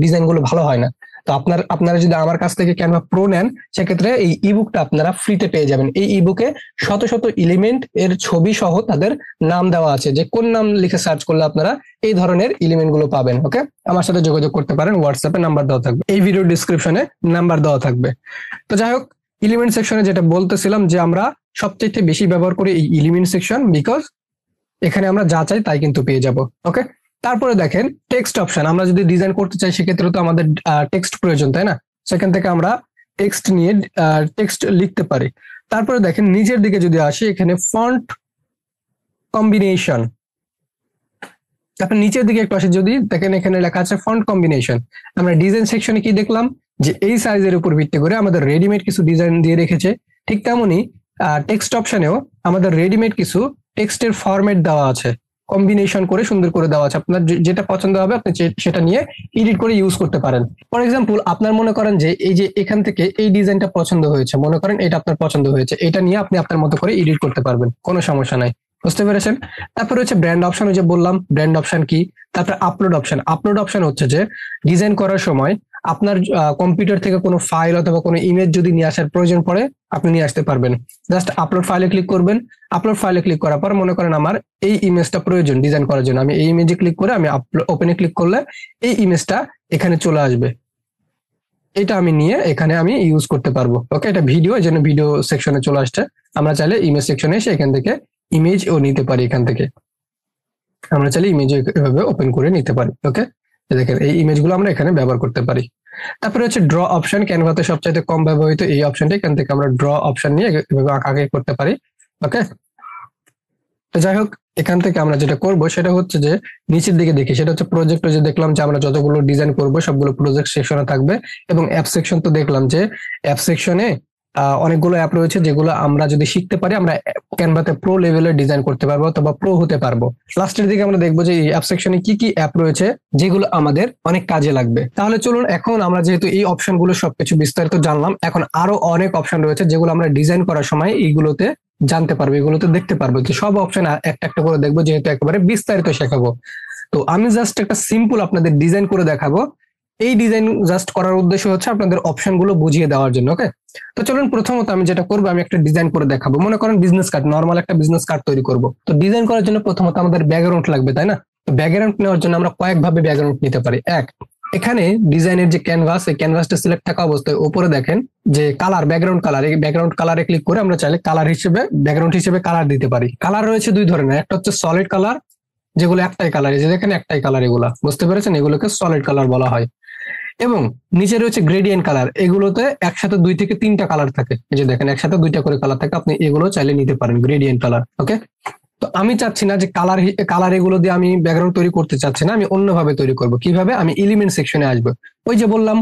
ডিজাইন গুলো ভালো হয় না। তো আপনারা যদি আমার কাছ থেকে ক্যানভা প্রো নেন, সেক্ষেত্রে এই ইবুকটা আপনারা ফ্রিতে পেয়ে যাবেন। এই ইবুকে শত শত এলিমেন্ট এর ছবি সহ তাদের নাম দেওয়া আছে, যে কোন নাম লিখে সার্চ করলে আপনারা এই ধরনের এলিমেন্ট গুলো পাবেন। ওকে, আমার সাথে যোগাযোগ করতে পারেন, হোয়াটসঅ্যাপে নাম্বার দেওয়া থাকবে, এই ভিডিও ডিসক্রিপশনে নাম্বার দেওয়া থাকবে। তো যাই হোক, এলিমেন্ট সেকশনে যেটা বলতেছিলাম যে আমরা সবচেয়ে বেশি ব্যবহার করি এই এলিমেন্ট সেকশন, বিকজ এখানে আমরা যা চাই তাই কিন্তু পেয়ে যাব। ওকে, তারপরে দেখেন টেক্সট অপশন। আমরা যদি ডিজাইন করতে চাই সেক্ষেত্রে তো আমাদের টেক্সট প্রয়োজন, তাই না? সেখান থেকে আমরা টেক্সট নিয়ে টেক্সট লিখতে পারি। তারপরে দেখেন নিচের দিকে যদি আসি, এখানে ফন্ট কম্বিনেশন। তারপর নিচের দিকে একটু আসি, যদি দেখেন এখানে লেখা আছে ফন্ট কম্বিনেশন। আমরা ডিজাইন সেকশনে কি দেখলাম, যে এই সাইজের উপর ভিত্তি করে আমাদের রেডিমেড কিছু ডিজাইন দিয়ে রেখেছে। ঠিক তেমনই টেক্সট অপশনেও আমাদের রেডিমেড কিছু টেক্সটের ফরম্যাট দেওয়া আছে, কম্বিনেশন করে সুন্দর করে দেওয়া আছে। আপনার যেটা পছন্দ হবে আপনি সেটা নিয়ে এডিট করে ইউজ করতে পারেন। ফর এক্সাম্পল, আপনার মনে করেন যে এই যে এখান থেকে এই ডিজাইনটা পছন্দ হয়েছে, মনে করেন এটা আপনার পছন্দ হয়েছে, এটা নিয়ে আপনি আপনার মতো করে এডিট করতে পারবেন, কোনো সমস্যা নাই। বুঝতে পেরেছেন? তারপরে হচ্ছে ব্র্যান্ড অপশন, যে বললাম ব্র্যান্ড অপশন কি। তারপরে আপলোড অপশন। আপলোড অপশন হচ্ছে যে ডিজাইন করার সময় আপনার কম্পিউটার থেকে কোনো ফাইল অথবা কোনো ইমেজ যদি নিয়ে আসার প্রয়োজন পড়ে, আপনি নিয়ে আসতে পারবেন। জাস্ট আপলোড ফাইলে ক্লিক করবেন। আপলোড ফাইলে ক্লিক করার পর মনে করেন আমার এই ইমেজটা প্রয়োজন ডিজাইন করার জন্য, আমি এই ইমেজে ক্লিক করে আমি ওপেনে ক্লিক করলে এই ইমেজটা এখানে চলে আসবে। এটা আমি নিয়ে এখানে আমি ইউজ করতে পারবো। ওকে, এটা ভিডিও, এই জন্য ভিডিও সেকশনে চলে আসছে। আমরা চাইলে ইমেজ সেকশনে এসে এখান থেকে ইমেজ ও নিতে পারি। এখান থেকে আমরা চাইলে ইমেজ এভাবে ওপেন করে নিতে পারি। ওকে, দেখেন এই ইমেজগুলো আমরা এখানে ব্যবহার করতে পারি। তারপরে হচ্ছে ড্র অপশন। ক্যানভাতে সবচাইতে কম ব্যবহৃত এই অপশনটা, এখান থেকে আমরা ড্র অপশন নিয়ে এভাবে আঁকাআঁকি করতে পারি। ওকে, তো যাই হোক, এখান থেকে আমরা যেটা করব সেটা হচ্ছে যে নিচের দিকে দেখি, সেটা হচ্ছে প্রজেক্ট। যে দেখলাম যে আমরা যতগুলো ডিজাইন করব সবগুলো প্রজেক্ট সেকশনে থাকবে, এবং অ্যাপ সেকশন তো দেখলাম যে অ্যাপ সেকশনে অনেকগুলো অ্যাপ রয়েছে যেগুলো আমরা যদি শিখতে পারি আমরা ক্যানভাতে প্রো লেভেলের ডিজাইন করতে পারবো অথবা প্রো হতে পারবো। লাস্টের দিকে আমরা দেখবো যে এই অ্যাপ সেকশনে কি কি অ্যাপ রয়েছে যেগুলো আমাদের অনেক কাজে লাগবে। তাহলে চলুন, এখন আমরা যেহেতু এই অপশনগুলো সবকিছু বিস্তারিত জানলাম, এখন আরো অনেক অপশন রয়েছে যেগুলো আমরা ডিজাইন করার সময় এইগুলোতে জানতে পারবো, এগুলোতে দেখতে পারবো। যে সব অপশন একটা একটা করে দেখবো, যেহেতু একেবারে বিস্তারিত শেখাবো। তো আমি জাস্ট একটা সিম্পল আপনাদের ডিজাইন করে দেখাবো। এই ডিজাইন জাস্ট করার উদ্দেশ্য হচ্ছে আপনাদের অপশন গুলো বুঝিয়ে দেওয়ার জন্য। ওকে, তো চলুন, প্রথমত আমি যেটা করবো, আমি একটা ডিজাইন করে দেখাবো। মনে করেন বিজনেস কার্ড, নর্মাল একটা বিজনেস কার্ড তৈরি করব। তো ডিজাইন করার জন্য প্রথমত আমাদের ব্যাকগ্রাউন্ড লাগবে, তাই না? তো ব্যাকগ্রাউন্ড নেওয়ার জন্য আমরা কয়েকভাবে ব্যাকগ্রাউন্ড নিতে পারি। এক, এখানে ডিজাইনের যে ক্যানভাস, এই ক্যানভাসটা সিলেক্ট থাকা অবস্থায় উপরে দেখেন যে কালার, ব্যাকগ্রাউন্ড কালার। এই ব্যাকগ্রাউন্ড কালারে ক্লিক করে আমরা চাইলে কালার হিসেবে, ব্যাকগ্রাউন্ড হিসেবে কালার দিতে পারি। কালার রয়েছে দুই ধরনের, একটা হচ্ছে সলিড কালার, যেগুলো একটাই কালার, এই যে দেখেন একটাই কালার, এগুলা বুঝতে পেরেছেন, এগুলোকে সলিড কালার বলা হয়। এবং নিচে রয়েছে গ্রেডিয়েন্ট কালার, এগুলোতে একসাথে 2 থেকে 3টা কালার থাকে, এই যে দেখেন একসাথে 2টা করে কালার থাকে, আপনি এগুলো চাইলে নিতে পারেন, গ্রেডিয়েন্ট কালার। ওকে, তো আমি চাচ্ছি না যে কালার এগুলো দিয়ে আমি ব্যাকগ্রাউন্ড তৈরি করতে চাচ্ছি না, আমি অন্যভাবে তৈরি করব। কিভাবে? আমি এলিমেন্ট সেকশনে আসবো। ওই যে বললাম,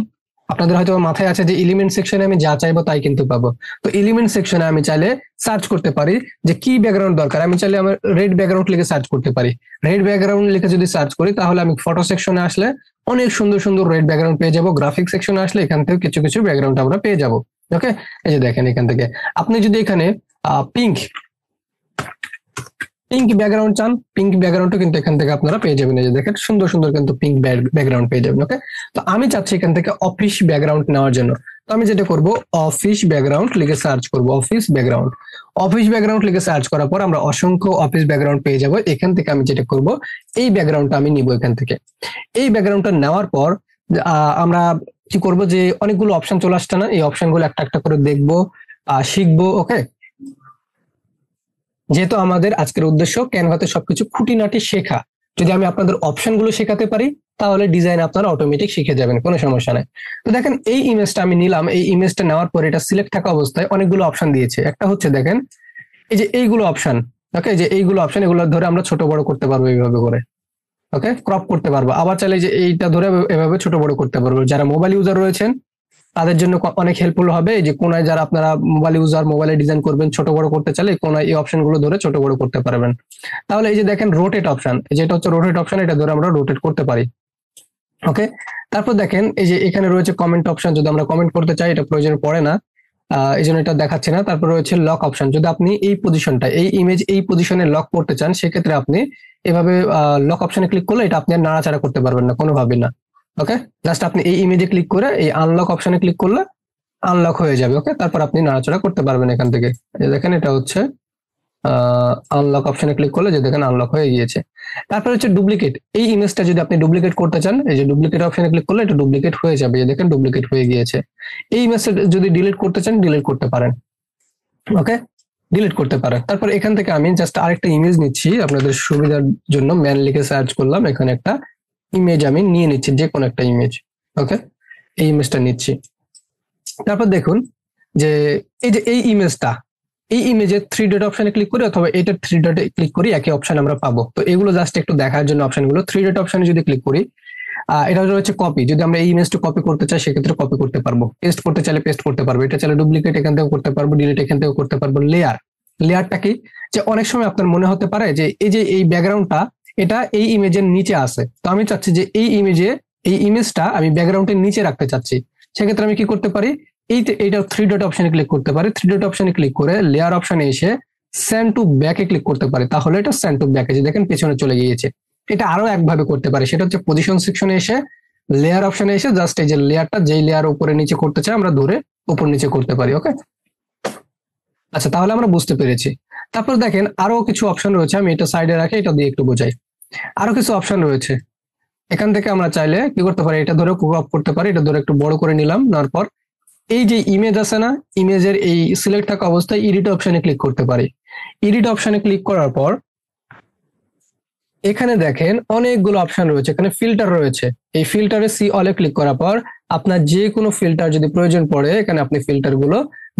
আপনাদের হয়তো মাথায় আছে যে এলিমেন্ট সেকশনে আমি যা চাইবো তাই কিন্তু পাবো। তো এলিমেন্ট সেকশনে আমি চাইলে সার্চ করতে পারি যে কি ব্যাকগ্রাউন্ড দরকার। আমি চাইলে আমার রেড ব্যাকগ্রাউন্ড লিখে সার্চ করতে পারি। রেড ব্যাকগ্রাউন্ড লিখে যদি সার্চ করি, তাহলে আমি ফটো সেকশনে আসলে অনেক সুন্দর সুন্দর রেড ব্যাকগ্রাউন্ড পেয়ে যাবো। গ্রাফিক সেকশনে আসলে এখান থেকে কিছু কিছু ব্যাকগ্রাউন্ড আমরা পেয়ে যাবো। ওকে, এই যে দেখেন এখান থেকে আপনি যদি এখানে পিঙ্ক ব্যাকগ্রাউন্ড চান, পিঙ্ক ব্যাকগ্রাউন্ডও কিন্তু এখান থেকে আপনারা পেয়ে যাবেন। এই যে দেখেন সুন্দর সুন্দর কিন্তু পিঙ্ক ব্যাকগ্রাউন্ড পেয়ে যাবেন। ওকে, তো আমি চাচ্ছি এখান থেকে অফিস ব্যাকগ্রাউন্ড নেওয়ার জন্য। তো আমি যেটা করব, অফিস ব্যাকগ্রাউন্ড লিখে সার্চ করব, অফিস ব্যাকগ্রাউন্ড। অফিস ব্যাকগ্রাউন্ড লিখে সার্চ করার পর আমরা অসংখ্য অফিস ব্যাকগ্রাউন্ড পেয়ে যাব। এখান থেকে আমি যেটা করব, এই ব্যাকগ্রাউন্ডটা আমি নিব এখান থেকে। এই ব্যাকগ্রাউন্ডটা নেওয়ার পর আমরা কি করব, যে অনেকগুলো অপশন চলে আসছে না, এই অপশনগুলো একটা একটা করে দেখবো, শিখবো। ওকে, যেহেতু আমাদের আজকের উদ্দেশ্য ক্যানভাতে সবকিছু খুঁটিনাটি শেখা, যদি আমি আপনাদের অপশনগুলো শেখাতে পারি তাহলে ডিজাইন আপনারা অটোমেটিক শিখে যাবেন, কোনো সমস্যা নাই। তো দেখেন এই ইমেজটা আমি নিলাম, এই ইমেজটা নেওয়ার পর এটা সিলেক্ট থাকা অবস্থায় অনেকগুলো অপশন দিয়েছে। একটা হচ্ছে দেখেন এই যে এইগুলো অপশন, ওকে, যে এইগুলো অপশন, এগুলো ধরে আমরা ছোট বড় করতে পারবো এইভাবে করে, ওকে, ক্রপ করতে পারবো। আবার চাইলে যে এইটা ধরে এভাবে ছোট বড় করতে পারবো। যারা মোবাইল ইউজার রয়েছেন তাদের জন্য অনেক হেল্পফুল হবে। এই যে কোনায় যারা আপনারা মোবাইল ইউজার, মোবাইলে ডিজাইন করবেন, ছোট বড় করতে চাইলে কোনায় এই অপশন গুলো ধরে ছোট বড় করতে পারবেন। তাহলে এই যে দেখেন রোটেট অপশন, যেটা হচ্ছে রোটেট অপশন, এটা ধরে আমরা রোটেট করতে পারি, ওকে। তারপর দেখেন এই যে এখানে রয়েছে কমেন্ট অপশন, যদি আমরা কমেন্ট করতে চাই এটা প্রয়োজন পড়ে না, এই জন্য এটা দেখাচ্ছে না। তারপর রয়েছে লক অপশন, যদি আপনি এই পজিশনটা, এই ইমেজ এই পজিশনে লক করতে চান সেক্ষেত্রে আপনি এভাবে লক অপশনে ক্লিক করলে এটা আপনি আর নাড়াচাড়া করতে পারবেন না কোনোভাবেই না, ওকে। জাস্ট আপনি এই ইমেজে ক্লিক করে এই আনলক অপশনে ক্লিক করলে আনলক হয়ে যাবে, ওকে। তারপর আপনি নাড়াচাড়া করতে পারবেন এখান থেকে। দেখেন এটা হচ্ছে আনলক অপশনে ক্লিক করলে যে দেখেন আনলক হয়ে গিয়েছে। তারপর হচ্ছে ডুপ্লিকেট, এই ইমেজটা যদি আপনি ডুপ্লিকেট করতে চান এই যে ডুপ্লিকেট অপশনে ক্লিক করলে এটা ডুপ্লিকেট হয়ে যাবে, এই দেখেন ডুপ্লিকেট হয়ে গিয়েছে। এই ইমেজটা যদি ডিলিট করতে চান ডিলিট করতে পারেন, ওকে, ডিলিট করতে পারেন। তারপর এখান থেকে আমি জাস্ট আরেকটা ইমেজ নিচ্ছি আপনাদের সুবিধার জন্য, ম্যান লিখে সার্চ করলাম, এখানে একটা ইমেজ আমি নিয়ে নিচ্ছি, যে কোনো একটা ইমেজ, ওকে, এই ইমেজটা নিচ্ছি। তারপর দেখুন যে এই যে এই ইমেজটা, এই ইমেজে থ্রি ডট অপশনে ক্লিক করি অথবা এটা থ্রি ডটে ক্লিক করি, একই অপশন আমরা পাবো। তো এগুলো জাস্ট একটু দেখার জন্য অপশনগুলো, থ্রি ডট অপশনে যদি ক্লিক করি এটা রয়েছে কপি, যদি আমরা এই ইমেজটা কপি করতে চাই সেক্ষেত্রে কপি করতে পারবো, পেস্ট করতে চাইলে পেস্ট করতে পারবো, এটা চাইলে ডুপ্লিকেট এখান থেকে করতে পারবো, ডিলিট এখান থেকে করতে পারবো। লেয়ার, লেয়ারটা কি, যে অনেক সময় আপনার মনে হতে পারে যে এই ব্যাকগ্রাউন্ডটা এটা এই ইমেজের নিচে আছে, তো আমি চাচ্ছি যে এই ইমেজটা আমি ব্যাকগ্রাউন্ডের নিচে রাখতে চাচ্ছি, সেক্ষেত্রে আমি কি করতে পারি, এইটা থ্রি ডট অপশনে ক্লিক করতে পারি, থ্রি ডট অপশনে ক্লিক করে লেয়ার অপশনে এসে সেন্ড টু ব্যাকে ক্লিক করতে পারি, তাহলে এটা সেন্ড টু ব্যাকে যে দেখেন পেছনে চলে গিয়েছে। এটা আরো একভাবে করতে পারে, সেটা হচ্ছে পজিশন সেকশনে এসে লেয়ার অপশনে এসে জাস্ট এই যে লেয়ারটা, যেই লেয়ার উপরে নিচে করতে চাই আমরা ধরে উপর নিচে করতে পারি, ওকে। আচ্ছা, তাহলে আমরা বুঝতে পেরেছি। তারপর দেখেন আরো কিছু অপশন রয়েছে, আমি এটা সাইডে রাখি, এটা দিয়ে একটু বোঝাই। আরো কিছু অপশন রয়েছে, এখান থেকে আমরা চাইলে কি করতে পারি, এটা ধরে ক্রপ করতে পারি, এটা ধরে একটু বড় করে নিলাম, নেওয়ার পর এই যে ইমেজ আছে না, ইমেজের এই সিলেক্ট থাকা অবস্থায় এডিট অপশনে ক্লিক করতে পারি। এডিট অপশনে ক্লিক করার পর এখানে দেখেন অনেকগুলো অপশন রয়েছে, এখানে ফিল্টার রয়েছে, এই ফিল্টারে সি অলে ক্লিক করার পর আপনার যে কোনো ফিল্টার যদি প্রয়োজন পড়ে এখানে আপনি ফিল্টার গুলো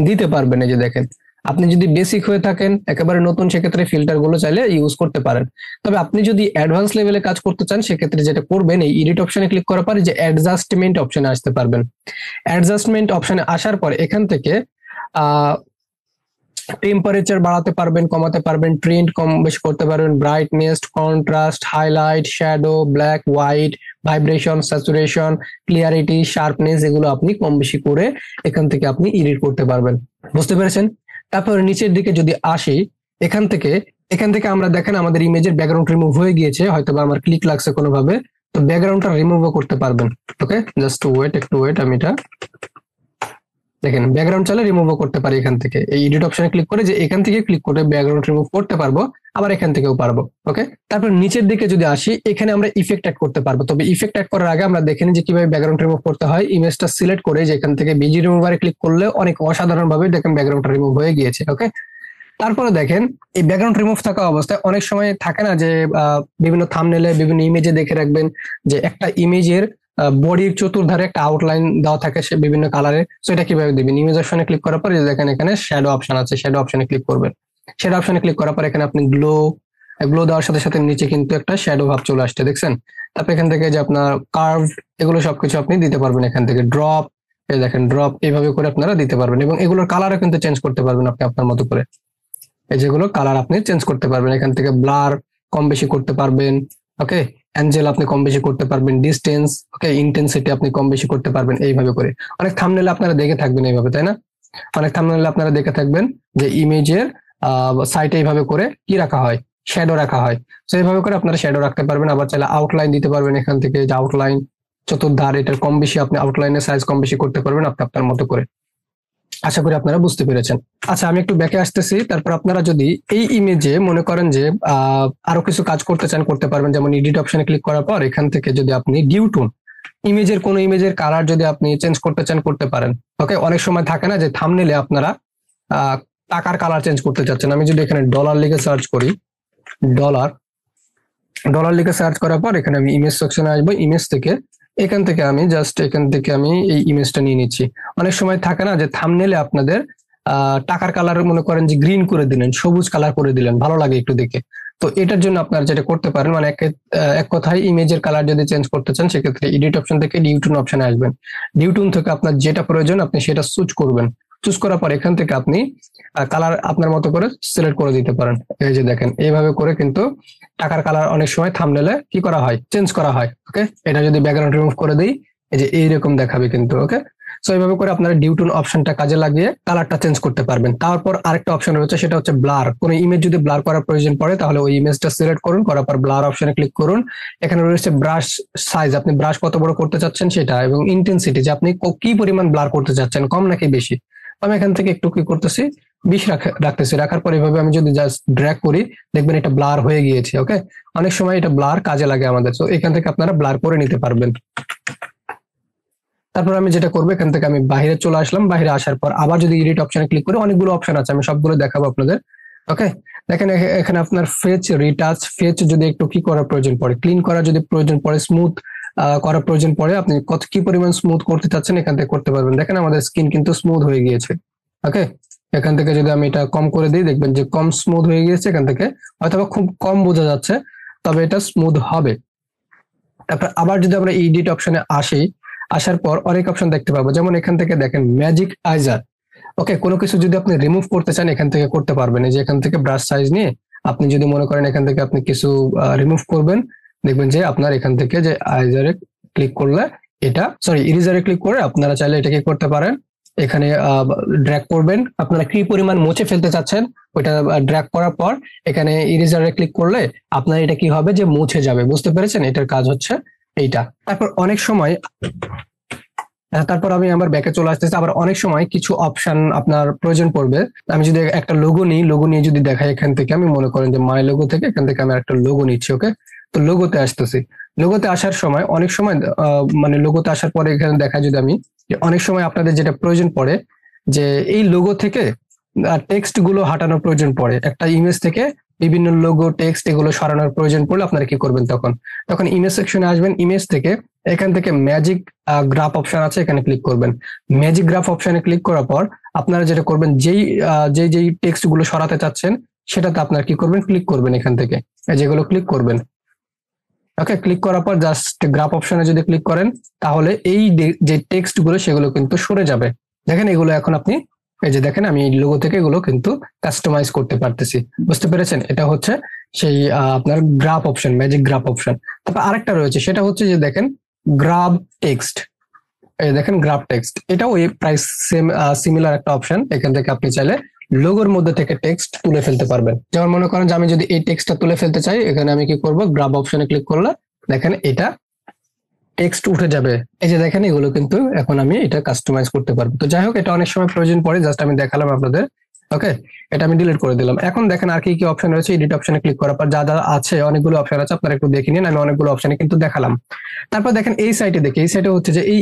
দিতে পারবেন। এই যে দেখেন, আপনি যদি বেসিক হয়ে থাকেন একেবারে নতুন সেক্ষেত্রে ফিল্টার গুলো চাইলে ইউজ করতে পারেন। তবে আপনি যদি অ্যাডভান্স লেভেলে কাজ করতে চান সেক্ষেত্রে যেটা করবেন, এই এডিট অপশনে ক্লিক করার পর যে অ্যাডজাস্টমেন্ট অপশনে আসতে পারবেন। অ্যাডজাস্টমেন্ট অপশনে আসার পর এখান থেকে টেম্পারেচার বাড়াতে পারবেন, কমাতে পারবেন, প্রিন্ট কম বেশি করতে পারবেন, brightness, contrast, highlight, shadow, black, white, vibration, saturation, clarity, sharpness, এগুলো আপনি কম বেশি করে এখান থেকে আপনি এডিট করতে পারবেন। বুঝতে পেরেছেন? তারপর নিচের দিকে যদি আসি, এখান থেকে আমরা দেখেন আমাদের ইমেজের ব্যাকগ্রাউন্ড রিমুভ হয়ে গিয়েছে, হয়তো বা আমার ক্লিক লাগছে কোনোভাবে, তো ব্যাকগ্রাউন্ডটা রিমুভও করতে পারবেন, ওকে। জাস্ট ওয়েট, একটু ওয়েট, আমি এটা দেখেন ব্যাকগ্রাউন্ড চাইলে রিমুভও করতে পারি এখান থেকে, এই এডিট অপশনে ক্লিক করে যে এখান থেকে ক্লিক করে ব্যাকগ্রাউন্ড রিমুভ করতে পারবো, আবার এখান থেকেও পারবো, ওকে। তারপর নিচের দিকে যদি আসি, এখানে আমরা ইফেক্ট অ্যাড করতে পারবো, তবে ইফেক্ট অ্যাড করার আগে আমরা দেখে নিই যে কিভাবে ব্যাকগ্রাউন্ড রিমুভ করতে হয়। ইমেজটা সিলেক্ট করে যে এখান থেকে বিজি রিমুভারে ক্লিক করলে অনেক অসাধারণ ভাবে দেখেন ব্যাকগ্রাউন্ডটা রিমুভ হয়ে গিয়েছে, ওকে। তারপরে দেখেন এই ব্যাকগ্রাউন্ড রিমুভ থাকা অবস্থায় অনেক সময় থাকে না যে বিভিন্ন থাম্বনেলে, বিভিন্ন ইমেজে দেখে রাখবেন যে একটা ইমেজের বডির চতুর্ধারে একটা আউটলাইন দেওয়া থাকে সে বিভিন্ন কালারে, সো এটা কিভাবে দিবেন, ইমেজ অপশনে ক্লিক করার পর দেখেন এখানে শ্যাডো অপশন আছে, শ্যাডো অপশনে ক্লিক করবেন। শ্যাডো অপশনে ক্লিক করার পর এখানে আপনি গ্লো দেওয়ার সাথে সাথে নিচে কিন্তু একটা শ্যাডো ভাব চলে আসছে, দেখছেন। তারপর এখান থেকে যে আপনার কার্ভ, এগুলো সবকিছু আপনি দিতে পারবেন এখান থেকে। ড্রপ, এই দেখেন ড্রপ, এইভাবে করে আপনারা দিতে পারবেন এবং এগুলোর কালারও কিন্তু চেঞ্জ করতে পারবেন আপনি আপনার মতো করে। এই যেগুলো কালার আপনি চেঞ্জ করতে পারবেন, এখান থেকে ব্লার কম বেশি করতে পারবেন, ওকে। অ্যাঞ্জেল আপনি কম বেশি করতে পারবেন, ডিস্টেন্স, ওকে, ইন্টেন্সিটি আপনি কম বেশি করতে পারবেন, এইভাবে করে। অনেক থাম্বনেলে আপনারা দেখে থাকবেন এইভাবে, তাই না? অনেক থাম্বনেলে আপনারা দেখে থাকবেন যে ইমেজের সাইটে এইভাবে করে কি রাখা হয়, শ্যাডো রাখা হয়। তো এইভাবে করে আপনারা শ্যাডো রাখতে পারবেন। আবার চাইলে আউটলাইন দিতে পারবেন এখান থেকে, যে আউটলাইন চতুর্ধার, এটার কম বেশি আপনি আউটলাইনের সাইজ কম বেশি করতে পারবেন আপনি আপনার মতো করে। আশা করি আপনারা বুঝতে পেরেছেন। আচ্ছা, আমি একটু ব্যাকে আসতেছি। তারপর আপনারা যদি এই ইমেজে মনে করেন যে আরো কিছু কাজ করতে চান, করতে পারবেন। যেমন এডিট অপশনে ক্লিক করার পর এখান থেকে যদি আপনি ডিউ টোন, ইমেজের কোন ইমেজের কালার যদি আপনি চেঞ্জ করতে চান, করতে পারেন, ওকে। অনেক সময় থাকে না যে থাম্বনেলে আপনারা টাকার কালার চেঞ্জ করতে চাচ্ছেন। আমি যদি এখানে ডলার লিখে সার্চ করি, ডলার, ডলার লিখে সার্চ করার পর এখানে আমি ইমেজ সেকশনে আসবো। ইমেজ থেকে এখান থেকে আমি জাস্ট এখান থেকে আমি এই ইমেজটা নিয়ে নিচ্ছি। অনেক সময় থাকে না যে থাম্বনেলে আপনাদের টাকার কালার মনে করেন যে গ্রিন করে দিলেন, সবুজ কালার করে দিলেন, ভালো লাগে একটু দেখে। তো এটার জন্য আপনারা যেটা করতে পারেন, মানে এক কথায় ইমেজের কালার যদি চেঞ্জ করতে চান সেক্ষেত্রে এডিট অপশন থেকে ডিউটুন অপশনে আসবেন। ডিউটুন থেকে আপনার যেটা প্রয়োজন আপনি সেটা চুজ করবেন। চুজ করার পর এখান থেকে আপনি কালার আপনার মতো করে সিলেক্ট করে দিতে পারেন। এই যে দেখেন এইভাবে করে কিন্তু টাকার কালার অনেক সময় থাম্বনেলে কি করা হয়, চেঞ্জ করা হয়। ওকে, এটা যদি ব্যাকগ্রাউন্ড রিমুভ করে দিই এই যে এইরকম দেখাবে কিন্তু। ওকে, সো এইভাবে করে আপনারা ডিউটুন অপশনটা কাজে লাগিয়ে কালারটা চেঞ্জ করতে পারবেন। তারপর আরেকটা অপশন রয়েছে, সেটা হচ্ছে ব্লার। কোনো ইমেজ যদি ব্লার করার প্রয়োজন পড়ে তাহলে ওই ইমেজটা সিলেক্ট করুন, করার পর ব্লার অপশনে ক্লিক করুন। এখানে রয়েছে ব্রাশ সাইজ, আপনি ব্রাশ কত বড় করতে চাচ্ছেন সেটা, এবং ইন্টেন্সিটি যে আপনি কি পরিমাণ ব্লার করতে চাচ্ছেন, কম নাকি বেশি। আমি এখান থেকে একটু কি করতেছি, 20 রাখতেছি। রাখার পর এইভাবে আমি যদি জাস্ট ড্র্যাগ করি দেখবেন এটা ব্লার হয়ে গিয়েছে। ওকে, অনেক সময় এটা ব্লার কাজে লাগে আমাদের, তো এখান থেকে আপনারা ব্লার করে নিতে পারবেন। তারপর আমি যেটা করবো, এখান থেকে আমি বাইরে চলে আসলাম। বাইরে আসার পর আবার যদি এডিট অপশনে ক্লিক করি, অনেকগুলো অপশন আছে, আমি সবগুলো দেখাবো আপনাদের। ওকে, দেখেন এখানে আপনার ফেচ, রিটাচ, ফেচ যদি একটু কি করার প্রয়োজন পড়ে, ক্লিন করার যদি প্রয়োজন পড়ে, স্মুথ করার প্রয়োজন পড়ে, আপনি কত কি পরিমাণ স্মুথ করতে চাচ্ছেন এখান থেকে করতে পারবেন। দেখেন আমাদের স্কিন কিন্তু স্মুথ হয়ে গিয়েছে। ওকে, এখান থেকে যদি আমি এটা কম করে দিই দেখবেন যে কম স্মুথ হয়ে গিয়েছে। এখান থেকে হয়তো খুব কম বোঝা যাচ্ছে, তবে এটা স্মুথ হবে। তারপর আবার যদি আমরা এডিট অপশনে আসি, আসার পর অনেক অপশন দেখতে পাবো, যেমন এখান থেকে দেখেন ম্যাজিক আইজার। ওকে, কোনো কিছু যদি আপনি রিমুভ করতে চান এখান থেকে করতে পারবেন। এই যে এখান থেকে ব্রাশ সাইজ নিয়ে আপনি যদি মনে করেন এখান থেকে আপনি কিছু রিমুভ করবেন, দেখবেন যে আপনার এখান থেকে যে আইজারে ক্লিক করলে এটা, সরি ইরেজারে ক্লিক করে আপনারা চাইলে এটাকে করতে পারেন। এখানে ড্র্যাগ করবেন, আপনারা কি পরিমাণ মুছে ফেলতে চাচ্ছেন ওইটা ড্র্যাগ করার পর এখানে ইরেজারে ক্লিক করলে আপনার এটা কি হবে যে মুছে যাবে। বুঝতে পেরেছেন, এটার কাজ হচ্ছে এইটা। তারপর অনেক সময়, তারপর আমি আমার ব্যাকে চলে আসতেছি। আবার অনেক সময় কিছু অপশন আপনার প্রয়োজন পড়বে। আমি যদি একটা লোগো নিই, লোগো নিয়ে যদি দেখাই, এখান থেকে আমি মনে করেন যে মাই লোগো থেকে এখান থেকে আমি একটা লোগো নিচ্ছি। ওকে, তো লোগোতে আসতেছি। লোগোতে আসার সময় অনেক সময় মানে লোগোতে আসার পরে এখানে দেখা, যদি আমি অনেক সময় আপনাদের যেটা প্রয়োজন পড়ে যে এই লোগো থেকে টেক্সট গুলো হাঁটানোর প্রয়োজন পড়ে, একটা ইমেজ থেকে বিভিন্ন লোগো টেক্সট এগুলো সরানোর প্রয়োজন পড়লে আপনারা কি করবেন, তখন তখন ইমেজ সেকশনে আসবেন। ইমেজ থেকে এখান থেকে ম্যাজিক গ্রাফ অপশন আছে, এখানে ক্লিক করবেন। ম্যাজিক গ্রাফ অপশনে ক্লিক করার পর আপনারা যেটা করবেন, যেই টেক্সট গুলো সরাতে চাচ্ছেন সেটাতে আপনারা কি করবেন, ক্লিক করবেন এখান থেকে, যেগুলো ক্লিক করবেন। ওকে, ক্লিক করার পর জাস্ট গ্রাফ অপশনে যদি ক্লিক করেন তাহলে এই যে টেক্সট গুলো সেগুলো কিন্তু সরে যাবে। দেখেন এগুলো এখন আপনি, এই যে দেখেন আমি এই লোগো থেকে এগুলো কিন্তু কাস্টমাইজ করতে পারতেছি। বুঝতে পেরেছেন, এটা হচ্ছে সেই আপনার graph option, magic graph option. তারপর আরেকটা রয়েছে, সেটা হচ্ছে যে দেখেন গ্রাব টেক্সট। এই দেখেন গ্রাফ টেক্সট, এটাও এই প্রায় সেম সিমিলার একটা অপশন। এখান থেকে আপনি চাইলে লোগোর মধ্যে থেকে টেক্সট তুলে ফেলতে পারবেন। যেমন মনে করেন যে আমি যদি এই টেক্সটটা তুলে ফেলতে চাই, এখানে আমি কি করব, গ্রাব অপশনে ক্লিক করলে দেখেন এটা টেক্সট উঠে যাবে। এই যে দেখেন এগুলো কিন্তু এখন আমি এটা কাস্টমাইজ করতে পারবো। তো যাই হোক, এটা অনেক সময় প্রয়োজন পড়ে, জাস্ট আমি দেখালাম আপনাদের। ওকে, এটা আমি ডিলিট করে দিলাম। এখন দেখেন আর কি কি অপশন রয়েছে। এডিট অপশনে ক্লিক করার পর যা যা আছে, অনেকগুলো অপশন আছে, আপনারা একটু দেখে নিন। আমি অনেকগুলো অপশনে কিন্তু দেখালাম। তারপর দেখেন এই সাইটে দেখি, এই সাইটে হচ্ছে যে এই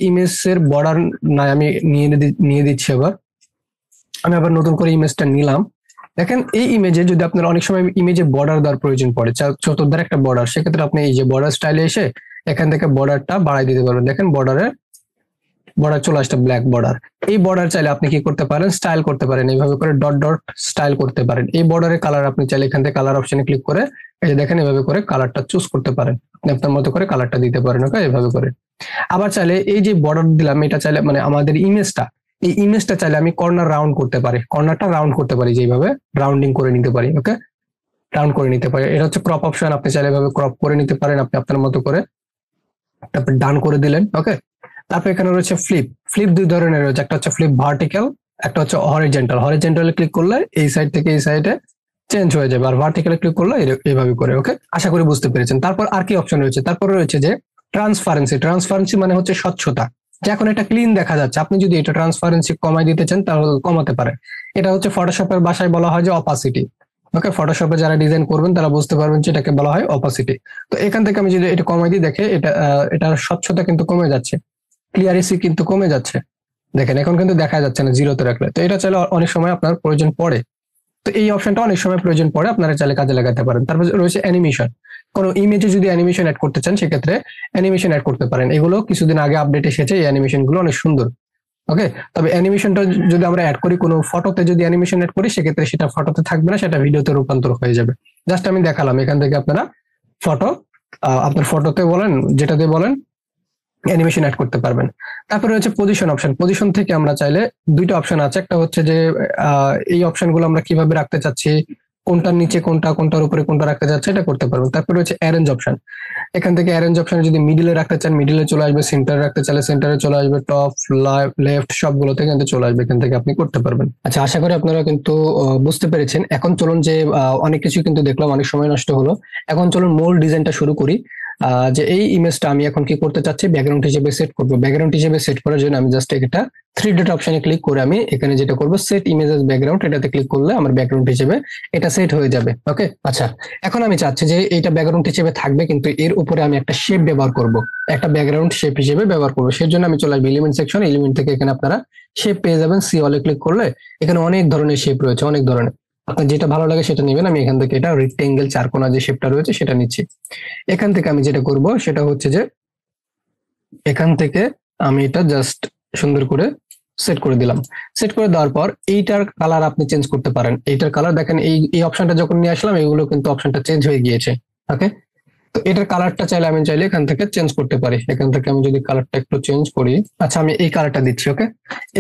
ইমেজের বর্ডার নাই, আমি নিয়ে দিচ্ছি। আমি আবার নতুন করে ইমেজটা নিলাম। দেখেন এই ইমেজে যদি আপনার অনেক সময় ইমেজে বর্ডার দেওয়ার প্রয়োজন পড়ে, চতুর্ধার একটা বর্ডার, সেক্ষেত্রে আপনি এই যে বর্ডার স্টাইলে এসে এখান থেকে বর্ডারটা বাড়াই দিতে পারবেন। দেখেন বর্ডার চলে আসছে, ব্ল্যাক বর্ডার। এই বর্ডার চাইলে আপনি কি করতে পারেন, স্টাইল করতে পারেন, এইভাবে করে ডট ডট স্টাইল করতে পারেন। এই বর্ডারের কালার আপনি চাইলে এখান থেকে কালার অপশনে ক্লিক করে এই যে দেখেন এভাবে করে কালারটা চুজ করতে পারেন, আপনি আপনার মতো করে কালারটা দিতে পারেন। ওকে, এভাবে করে। আবার চাইলে এই যে বর্ডার দিলাম, এটা চাইলে মানে আমাদের এই ইমেজটা চাইলে আমি কর্নার রাউন্ড করতে পারি, কর্নারটা রাউন্ড করতে পারি, যেভাবে রাউন্ডিং করে নিতে পারি। ওকে, রাউন্ড করে নিতে পারি। এটা হচ্ছে ক্রপ অপশন, আপনি চাইলে এভাবে ক্রপ করে নিতে পারেন আপনি আপনার মতো করে। তারপর ডান করে দিলেন। ওকে, তারপর এখানে রয়েছে ফ্লিপ। ফ্লিপ দুই ধরনের রয়েছে, একটা হচ্ছে ফ্লিপ ভার্টিক্যাল, একটা হচ্ছে হরিজন্টাল। হরিজন্টালে ক্লিক করলে এই সাইড থেকে এই সাইডে চেঞ্জ হয়ে যাবে, আর ভার্টিক্যালে ক্লিক করলে এইভাবে করে। ওকে, আশা করি বুঝতে পেরেছেন। তারপর আর কি অপশন রয়েছে, তারপর রয়েছে যে ট্রান্সপারেন্সি। ট্রান্সপারেন্সি মানে হচ্ছে স্বচ্ছতা, যে এখন এটা ক্লিন দেখা যাচ্ছে। আপনি যদি এটা ট্রান্সপারেন্সি কমাই দিতে চান তাহলে কমাতে পারেন। এটা হচ্ছে ফটোশপের ভাষায় বলা হয় যে অপাসিটি। ওকে, ফটোশপে যারা ডিজাইন করবেন তারা বুঝতে পারবেন যে এটাকে বলা হয় অপাসিটি। তো এখান থেকে আমি যদি এটা কমাই দিই, দেখে এটার স্বচ্ছতা কিন্তু কমে যাচ্ছে, ক্লিয়ারেন্সি কিন্তু কমে যাচ্ছে। দেখেন এখন কিন্তু দেখা যাচ্ছে না জিরোতে রাখলে। তো এটা চাইলে অনেক সময় আপনার প্রয়োজন পড়ে। তো এই অপশনটা অনেক সময় প্রয়োজন পড়ে, আপনারা চাইলে কাজে লাগাতে পারেন। তারপর রয়েছে অ্যানিমেশন, কোনো ইমেজে যদি অ্যানিমেশন অ্যাড করতে চান সেক্ষেত্রে অ্যানিমেশন অ্যাড করতে পারেন। এগুলো কিছুদিন আগে আপডেট এসেছে, এই অ্যানিমেশন গুলো অনেক সুন্দর। ওকে, তবে অ্যানিমেশনটা যদি আমরা অ্যাড করি, কোনো ফটোতে যদি অ্যানিমেশন অ্যাড করি সেক্ষেত্রে সেটা ফটোতে থাকবে না, সেটা ভিডিওতে রূপান্তর হয়ে যাবে। জাস্ট আমি দেখালাম, এখান থেকে আপনারা ফটো, আপনার ফটোতে বলেন যেটাতে বলেন অ্যানিমেশন অ্যাড করতে পারবেন। তারপরে হচ্ছে পজিশন অপশন। পজিশন থেকে আমরা চাইলে দুইটা অপশন আছে, একটা হচ্ছে যে এই অপশনগুলো আমরা কিভাবে রাখতে চাচ্ছি, কোনটার নিচে কোনটা, কোনটার উপরে কোনটা রাখতে চাচ্ছে, এটা করতে পারবেন। তারপরে হচ্ছে অ্যারেঞ্জ অপশন। এখান থেকে অ্যারেঞ্জ অপশনে যদি মিডিলে রাখতে চান মিডিলে চলে আসবে, সেন্টারে রাখতে চাইলে সেন্টারে চলে আসবে, টপ লেফট সবগুলো থেকে কিন্তু চলে আসবে, এখান থেকে আপনি করতে পারবেন। আচ্ছা, আশা করি আপনারা কিন্তু বুঝতে পেরেছেন। এখন চলুন যে অনেক কিছু কিন্তু দেখলাম, অনেক সময় নষ্ট হলো। এখন চলুন মূল ডিজাইনটা শুরু করি। যে এই ইমেজটা আমি এখন কি করতে চাচ্ছি, ব্যাকগ্রাউন্ড হিসেবে সেট করবো। ব্যাকগ্রাউন্ড হিসেবে সেট করার জন্য আমি জাস্ট একটা 3 ডট অপশনে ক্লিক করে আমি এখানে যেটা করবো, সেট ইমেজেস ব্যাকগ্রাউন্ড, এটাতে ক্লিক করলে আমার ব্যাকগ্রাউন্ড হিসেবে এটা সেট হয়ে যাবে। ওকে, আচ্ছা, এখন আমি চাচ্ছি যে এটা ব্যাকগ্রাউন্ড হিসেবে থাকবে, কিন্তু এর উপরে আমি একটা শেপ ব্যবহার করব, একটা ব্যাকগ্রাউন্ড শেপ হিসেবে ব্যবহার করবো। সেই জন্য আমি চলে আসবো এলিমেন্ট সেকশন, এলিমেন্ট থেকে এখানে আপনারা শেপ পেয়ে যাবেন। সি অলে ক্লিক করলে এখানে অনেক ধরনের শেপ রয়েছে, অনেক ধরনের, আপনার যেটা ভালো লাগে সেটা নেবেন। আমি এখান থেকে এটা রেক্টেঙ্গেল চারকোনা যে শেপটা রয়েছে সেটা নিচ্ছি। এখান থেকে আমি যেটা করব সেটা হচ্ছে যে এখান থেকে আমি এটা জাস্ট সুন্দর করে সেট করে দিলাম। সেট করে দেওয়ার পর এইটার কালার আপনি চেঞ্জ করতে পারেন। এইটার কালার দেখেন, এই অপশনটা যখন নিয়ে আসলাম এগুলো কিন্তু অপশনটা চেঞ্জ হয়ে গিয়েছে। ওকে, তো এটার কালারটা চাইলে আমি চাইলে এখান থেকে চেঞ্জ করতে পারি। এখান থেকে আমি যদি কালারটা একটু চেঞ্জ করি, আচ্ছা আমি এই কালারটা দিচ্ছি। ওকে,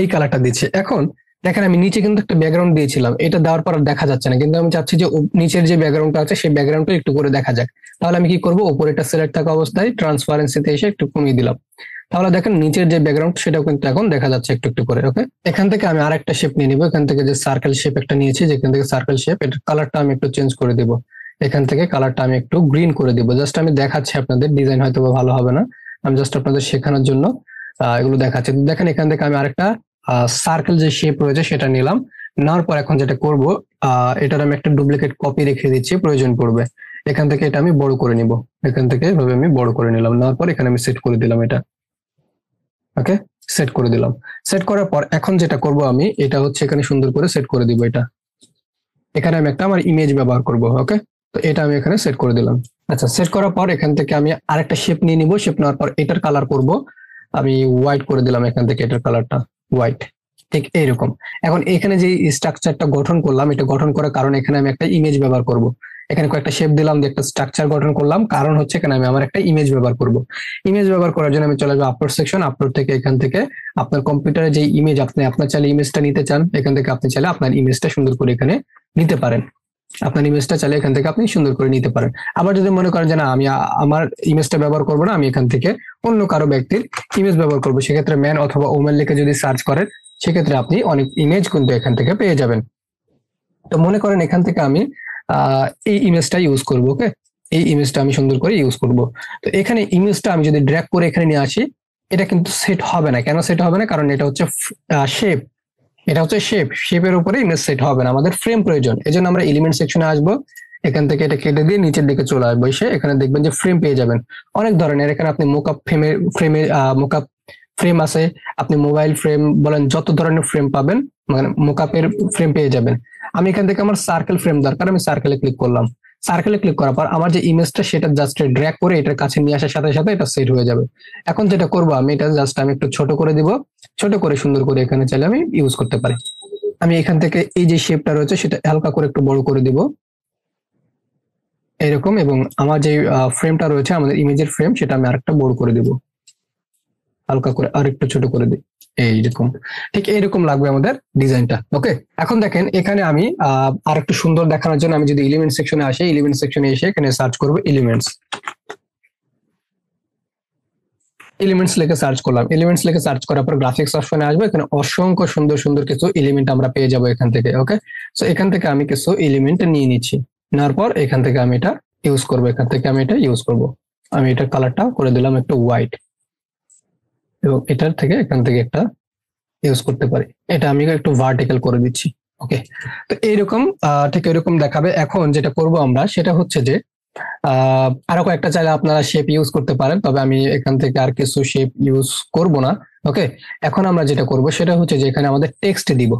এই কালারটা দিচ্ছি। এখন দেখেন আমি নিচে কিন্তু একটা ব্যাকগ্রাউন্ড দিয়েছিলাম, এটা দেওয়ার পর আর দেখা যাচ্ছে না, কিন্তু আমি চাচ্ছি যে নিচের যে ব্যাকগ্রাউন্ডটা আছে সেই ব্যাকগ্রাউন্ডটা একটু করে দেখা যাক। তাহলে আমি কি করব, উপরে এটা সিলেক্ট থাকা অবস্থায় ট্রান্সপারেন্সিতে এসে একটু কমিয়ে দিলাম। তাহলে দেখেন নিচের যে ব্যাকগ্রাউন্ড সেটাও কিন্তু এখন দেখা যাচ্ছে একটু একটু করে। ওকে, এখান থেকে আমি আরেকটা শেপ নিয়ে নিবো। এখান থেকে যে সার্কেল শেপ একটা নিয়েছি, যেখান থেকে সার্কেল শেপ, এটার কালারটা আমি একটু চেঞ্জ করে দিব। এখান থেকে কালারটা আমি একটু গ্রিন করে দিব। জাস্ট আমি দেখাচ্ছি আপনাদের, ডিজাইন হয়তো ভালো হবে না, আমি জাস্ট আপনাদের শেখানোর জন্য এগুলো দেখাচ্ছি। দেখেন এখান থেকে আমি আরেকটা সার্কেল যে শেপ রয়েছে সেটা নিলাম। নেওয়ার পর এখন যেটা করব, এটার আমি একটা ডুপ্লিকেট কপি রেখে দিচ্ছি, প্রয়োজন পড়বে। এখান থেকে এটা আমি বড় করে নিব। এখান থেকে এভাবে আমি বড় করে নিলাম, নেওয়ার পর এখানে আমি সেট করে দিলাম এটা। ওকে, সেট করে দিলাম। সেট করার পর এখন যেটা করব আমি, এটা হচ্ছে এখানে সুন্দর করে সেট করে দিব। এটা এখানে আমি একটা আমার ইমেজ ব্যবহার করব। ওকে, তো এটা আমি এখানে সেট করে দিলাম। আচ্ছা, সেট করার পর এখান থেকে আমি আরেকটা শেপ নিয়ে নিব। শেপ নেওয়ার পর এটার কালার করব আমি হোয়াইট করে দিলাম। এখান থেকে এটার কালারটা হোয়াইট, ঠিক এইরকম। এখন এখানে যে স্ট্রাকচারটা গঠন করলাম, এটা গঠন করার কারণে এখানে আমি একটা ইমেজ ব্যবহার করব। এখানে কয়েকটা শেপ দিলাম, দিয়ে একটা স্ট্রাকচার গঠন করলাম, কারণ হচ্ছে এখানে আমি আমার একটা ইমেজ ব্যবহার করব। ইমেজ ব্যবহার করার জন্য আমি চলে যাবো আপলোড সেকশন। আপলোড থেকে এখান থেকে আপনার কম্পিউটারে যে ইমেজ আপনি আপনার চাইলে ইমেজটা নিতে চান, এখান থেকে আপনি চাইলে আপনার ইমেজটা সুন্দর করে এখানে নিতে পারেন। আপনার ইমেজটা চাইলে এখান থেকে আপনি সুন্দর করে নিতে পারেন। আবার যদি মনে করেন যে না, আমি আমার ইমেজটা ব্যবহার করবো না, আমি এখান থেকে অন্য কারো ব্যক্তির ইমেজ ব্যবহার করবো, সেক্ষেত্রে ম্যান অথবা ওমেন লিখে যদি সার্চ করেন সেক্ষেত্রে আপনি অনেক ইমেজ কিন্তু এখান থেকে পেয়ে যাবেন। তো মনে করেন এখান থেকে আমি এই ইমেজটা ইউজ করবো। ওকে, এই ইমেজটা আমি সুন্দর করে ইউজ করব। তো এখানে ইমেজটা আমি যদি ড্র্যাগ করে এখানে নিয়ে আসি, এটা কিন্তু সেট হবে না। কেন সেট হবে না? কারণ এটা হচ্ছে শেপ, এটা হচ্ছে শেপ, শেপের উপরে ইমেজ সেট হবে না, আমাদের ফ্রেম প্রয়োজন। এই জন্য আমরা এলিমেন্ট সেকশনে আসবো, এখান থেকে এটা কেটে দিয়ে নিচের দিকে চলে আসবো, এসে এখানে দেখবেন যে ফ্রেম পেয়ে যাবেন অনেক ধরনের। এখানে আপনি মোকআপ মোকআপ ফ্রেম আছে, আপনি মোবাইল ফ্রেম বলেন, যত ধরনের ফ্রেম পাবেন, মানে মোকআপের ফ্রেম পেয়ে যাবেন। আমি এখান থেকে আমার সার্কেল ফ্রেম দরকার, আমি সার্কেলে ক্লিক করলাম। সার্কেলে ক্লিক করার পর আমার যে ইমেজটা সেটা জাস্ট ড্র্যাগ করে এটার কাছে নিয়ে আসার সাথে সাথে এটা সেট হয়ে যাবে। এখন যেটা করবো আমি, এটা জাস্ট আমি একটু ছোট করে দিব, ছোট করে সুন্দর করে এখানে চাইলে আমি ইউজ করতে পারি। আমি এখান থেকে এই যে শেপটা রয়েছে সেটা হালকা করে একটু বড় করে দিব এরকম, এবং আমার যে ফ্রেমটা রয়েছে আমাদের ইমেজের ফ্রেম সেটা আমি আরেকটা বড় করে দিব, হালকা করে আর একটু ছোট করে দিই, এইরকম। ঠিক এইরকম লাগবে আমাদের ডিজাইনটা। ওকে, এখন দেখেন এখানে আমি আর একটু সুন্দর দেখানোর জন্য আমি যদি এলিমেন্ট সেকশনে আসি, এলিমেন্ট সেকশনে এসে এখানে সার্চ করবো এলিমেন্টস। এলিমেন্টস লিখে সার্চ করলাম, এলিমেন্টস লিখে সার্চ করার পর গ্রাফিক্স অপশনে আসবো। এখানে অসংখ্য সুন্দর সুন্দর কিছু এলিমেন্ট আমরা পেয়ে যাবো এখান থেকে। ওকে, সো এখান থেকে আমি কিছু এলিমেন্ট নিয়ে নিচ্ছি, নেওয়ার পর এখান থেকে আমি এটা ইউজ করবো। এখান থেকে আমি এটা ইউজ করব, আমি এটার কালারটা করে দিলাম একটু হোয়াইট, এবং এটার থেকে এখান থেকে একটা ইউজ করতে পারি, এটা আমি একটু ভার্টিক্যাল করে দিচ্ছি। ওকে, তো এইরকম ঠিক এরকম দেখাবে। এখন যেটা করব আমরা সেটা হচ্ছে যে আরো কয়েকটা চাইলে আপনারা শেপ ইউজ করতে পারেন, তবে আমি এখান থেকে আর কিছু শেপ ইউজ করব না। ওকে, এখন আমরা যেটা করব সেটা হচ্ছে যে এখানে আমাদের টেক্সট দিব।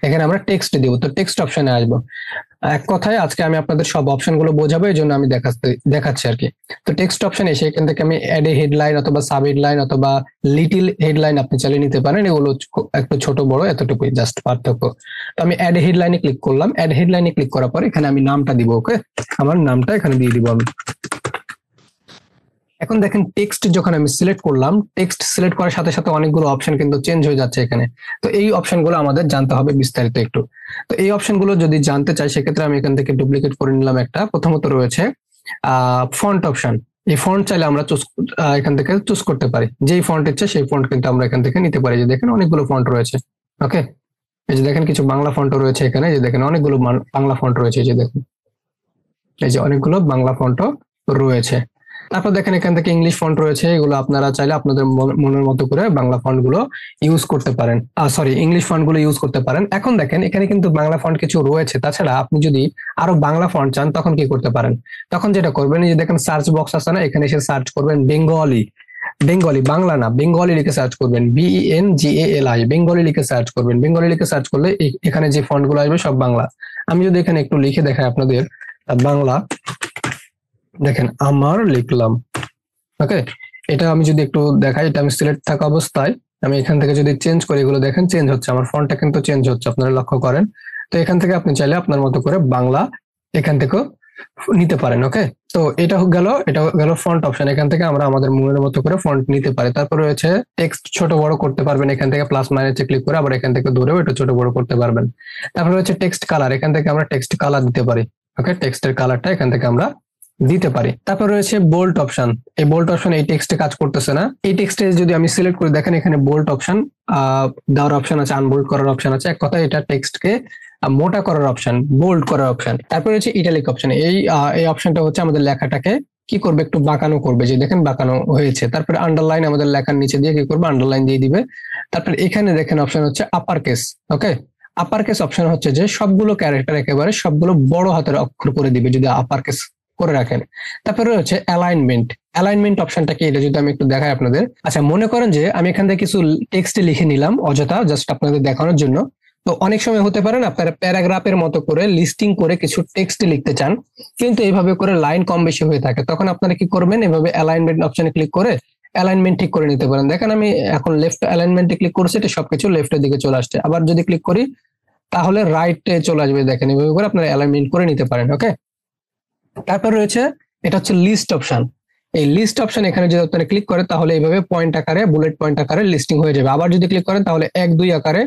এখানে আমরা টেক্সট দিব, তো টেক্সট অপশনে আসবো। এক কথায় আজকে আমি আপনাদের সব অপশন গুলো বোঝাবো, এই জন্য আমি দেখাচ্ছি আর কি। তো টেক্সট অপশন এসে এখান থেকে আমি অ্যাড এ হেডলাইন অথবা সাব হেডলাইন অথবা লিটিল হেডলাইন আপনি চালিয়ে নিতে পারেন, এগুলো একটু ছোট বড় এতটুকুই জাস্ট পার্থক্য। তো আমি অ্যাড হেডলাইনে ক্লিক করলাম, অ্যাড হেডলাইনে ক্লিক করার পর এখানে আমি নামটা দিব, ওকে, আমার নামটা এখানে দিয়ে দিব আমি। এখন দেখেন টেক্সট যখন আমি সিলেক্ট করলাম, টেক্সট সিলেক্ট করার সাথে সাথে অনেকগুলো অপশন কিন্তু চেঞ্জ হয়ে যাচ্ছে এখানে। তো এই অপশনগুলো আমাদের জানতে হবে বিস্তারিত একটু। তো এই অপশনগুলো যদি জানতে চাই সেক্ষেত্রে আমি এখান থেকে ডুপ্লিকেট করে নিলাম একটা। প্রথমত রয়েছে ফন্ট অপশন। এই ফন্ট চাইলে আমরা এখান থেকে চুজ করতে পারি, যেই ফন্ট ইচ্ছে সেই ফন্ট কিন্তু আমরা এখান থেকে নিতে পারি। যে দেখেন অনেকগুলো ফন্ট রয়েছে, ওকে, এই যে দেখেন কিছু বাংলা ফন্টও রয়েছে এখানে, যে দেখেন অনেকগুলো বাংলা ফন্ট রয়েছে, এই যে দেখুন এই যে অনেকগুলো বাংলা ফন্টও রয়েছে। তারপর দেখেন এখান থেকে ইংলিশ ফন্ট রয়েছে, এগুলো আপনারা চাইলে আপনাদের মনের মতো করে বাংলা ফন্ট গুলো ইউজ করতে পারেন, সরি ইংলিশ ফন্ট গুলো ইউজ করতে পারেন। এখন দেখেন এখানে কিন্তু বাংলা ফন্ট কিছু রয়েছে, তাছাড়া আপনি যদি আরো বাংলা ফন্ট চান তখন কি করতে পারেন, তখন যেটা করবেন এই যে দেখেন সার্চ বক্স আছে না, এখানে এসে সার্চ করবেন বেঙ্গলি, বেঙ্গলি বাংলা না বেঙ্গলি লিখে সার্চ করবেন, BENGALI বেঙ্গলি লিখে সার্চ করবেন। বেঙ্গলি লিখে সার্চ করলে এখানে যে ফন্ট গুলো আসবে সব বাংলা। আমি যদি এখানে একটু লিখে দেখাই আপনাদের বাংলা, দেখেন আমার লিখলাম, ওকে, এটা আমি যদি একটু দেখাই, এটা আমি সিলেক্ট থাকা অবস্থায় আমি এখান থেকে যদি চেঞ্জ করি, এগুলো দেখেন চেঞ্জ হচ্ছে, আমার ফন্টটা কিন্তু চেঞ্জ হচ্ছে, আপনারা লক্ষ্য করেন। তো এখান থেকে আপনি চাইলে আপনার মতো করে বাংলা এখান থেকেও নিতে পারেন, ওকে। তো এটা গেল ফন্ট অপশন, এখান থেকে আমরা আমাদের মনের মতো করে ফন্ট নিতে পারি। তারপর রয়েছে টেক্সট ছোট বড় করতে পারবেন, এখান থেকে প্লাস মাইনাসে ক্লিক করে আবার এখান থেকে ধরেও এটা ছোট বড় করতে পারবেন। তারপর রয়েছে টেক্সট কালার, এখান থেকে আমরা টেক্সট কালার দিতে পারি, ওকে, টেক্সটের কালারটা এখান থেকে আমরা দিতে পারি। তারপর রয়েছে বোল্ড অপশন, এই বোল্ড অপশন এই টেক্সটে কাজ করতেছে না, এই টেক্সটে যদি আমি সিলেক্ট করি দেখেন এখানে বোল্ড অপশন দেওয়ার অপশন আছে, আনবোল্ড করার অপশন আছে, এক কথা এটা টেক্সটকে মোটা করার অপশন, বোল্ড করার অপশন। তারপর হচ্ছে ইটালিক অপশন, এই অপশনটা হচ্ছে আমাদের লেখাটাকে কি করবে, একটু বাঁকানো করবে, যে দেখেন বাঁকানো হয়েছে। তারপরে আন্ডারলাইন আমাদের লেখার নিচে দিয়ে কি করবে, আন্ডারলাইন দিয়ে দিবে। তারপর এখানে দেখেন অপশন হচ্ছে আপার কেস, ওকে, আপার কেস অপশন হচ্ছে যে সবগুলো ক্যারেক্টার একেবারে সবগুলো বড় হাতের অক্ষর করে দিবে যদি আপার কেস করে রাখেন। তারপরে হচ্ছে অ্যালাইনমেন্ট, অ্যালাইনমেন্ট অপশনটা কি এটা যদি আমি একটু দেখাই আপনাদের। আচ্ছা মনে করেন যে আমি এখান থেকে কিছু টেক্সট লিখে নিলাম অযথা জাস্ট আপনাদের দেখানোর জন্য। তো অনেক সময় হতে পারে না আপনারা প্যারাগ্রাফের মতো করে লিস্টিং করে কিছু টেক্সট লিখতে চান, কিন্তু এইভাবে করে লাইন কম বেশি হয়ে থাকে, তখন আপনারা কি করবেন, এভাবে অ্যালাইনমেন্ট অপশনে ক্লিক করে অ্যালাইনমেন্ট ঠিক করে নিতে পারেন। দেখেন আমি এখন লেফট অ্যালাইনমেন্টে ক্লিক করছি, এটা সবকিছু লেফটের দিকে চলে আসছে। আবার যদি ক্লিক করি তাহলে রাইটে চলে আসবে, দেখেন এইভাবে করে আপনারা অ্যালাইনমেন্ট করে নিতে পারেন, ওকে। তারপর রয়েছে এটা হচ্ছে লিস্ট অপশন, এই লিস্ট অপশন এখানে যদি আপনারা ক্লিক করেন তাহলে এইভাবে পয়েন্ট আকারে বুলেট পয়েন্ট আকারে লিস্টিং হয়ে যাবে। আবার যদি ক্লিক করেন তাহলে 1 2 আকারে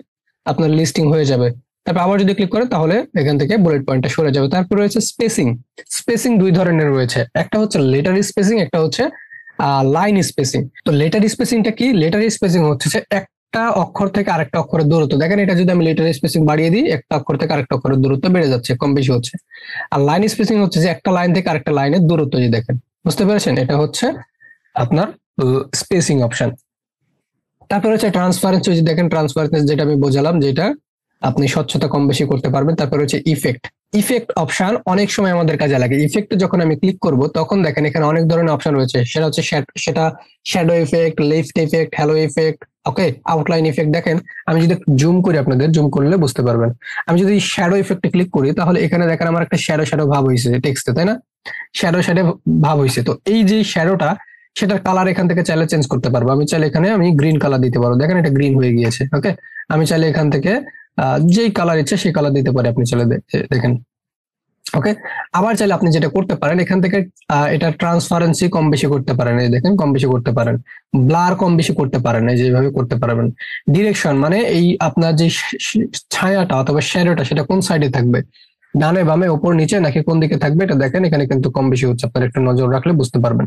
আপনার লিস্টিং হয়ে যাবে। তারপর আবার যদি ক্লিক করেন তাহলে এখান থেকে বুলেট পয়েন্টটা সরে যাবে। তারপর রয়েছে স্পেসিং, স্পেসিং দুই ধরনের রয়েছে, একটা হচ্ছে লেটার স্পেসিং, একটা হচ্ছে লাইন স্পেসিং। তো লেটার স্পেসিংটা কি, লেটার স্পেসিং হচ্ছে একটা অক্ষর থেকে আরেকটা অক্ষরের দূরত্ব, দেখেন এটা যদি আমি লেটার স্পেসিং বাড়িয়ে দিই একটা অক্ষর থেকে আরেকটা অক্ষরের দূরত্ব বেড়ে যাচ্ছে, কম বেশি হচ্ছে। আর লাইন স্পেসিং হচ্ছে যে একটা লাইন থেকে আরেকটা লাইনের দূরত্ব, যে দেখেন বুঝতে পেরেছেন, এটা হচ্ছে আপনার স্পেসিং অপশন। তারপর হচ্ছে ট্রান্সপারেন্সি, যে দেখেন ট্রান্সপারেন্সি যেটা আমি বোঝালাম, যেটা আপনি স্বচ্ছতা কম বেশি করতে পারবেন। তারপর হচ্ছে ইফেক্ট, ইফেক্ট অপশন অনেক সময় আমাদের কাজে লাগে। ইফেক্ট যখন আমি ক্লিক করব তখন দেখেন এখানে অনেক ধরনের অপশন রয়েছে, সেটা হচ্ছে সেটা shadow effect, lift effect, hello effect, okay, outline effect. দেখেন আমি যদি জুম করি, আপনাদের জুম করলে বুঝতে পারবেন, আমি যদি শ্যাডো ইফেক্টে ক্লিক করি তাহলে এখানে দেখেন আমার একটা শ্যাডো শ্যাডো ভাব হয়েছে টেক্সটে, তাই না, শ্যাডো শ্যাডো ভাব হয়েছে। তো এই যে শ্যাডোটা, সেটার কালার এখান থেকে চাইলে চেঞ্জ করতে পারবো। আমি চাইলে এখানে আমি গ্রিন কালার দিতে পারবো, দেখেন এটা গ্রিন হয়ে গিয়েছে, ওকে। আমি চাইলে এখান থেকে যেই কালার ইচ্ছে সেই কালার দিতে পারি, আপনি চাইলে দেখেন, ওকে। আবার চাইলে আপনি যেটা করতে পারেন এখান থেকে এটা ট্রান্সপারেন্সি কম বেশি করতে পারেন, এই দেখেন কম বেশি করতে পারেন, ব্লার কম বেশি করতে পারেন, এই যেভাবে করতে পারবেন। ডিরেকশন মানে এই আপনার যে ছায়াটা অথবা শ্যাডোটা সেটা কোন সাইডে থাকবে, ডানে বামে উপর নিচে নাকি কোন দিকে থাকবে, এটা দেখেন এখানে কিন্তু কম বেশি হচ্ছে, আপনার একটু নজর রাখলে বুঝতে পারবেন।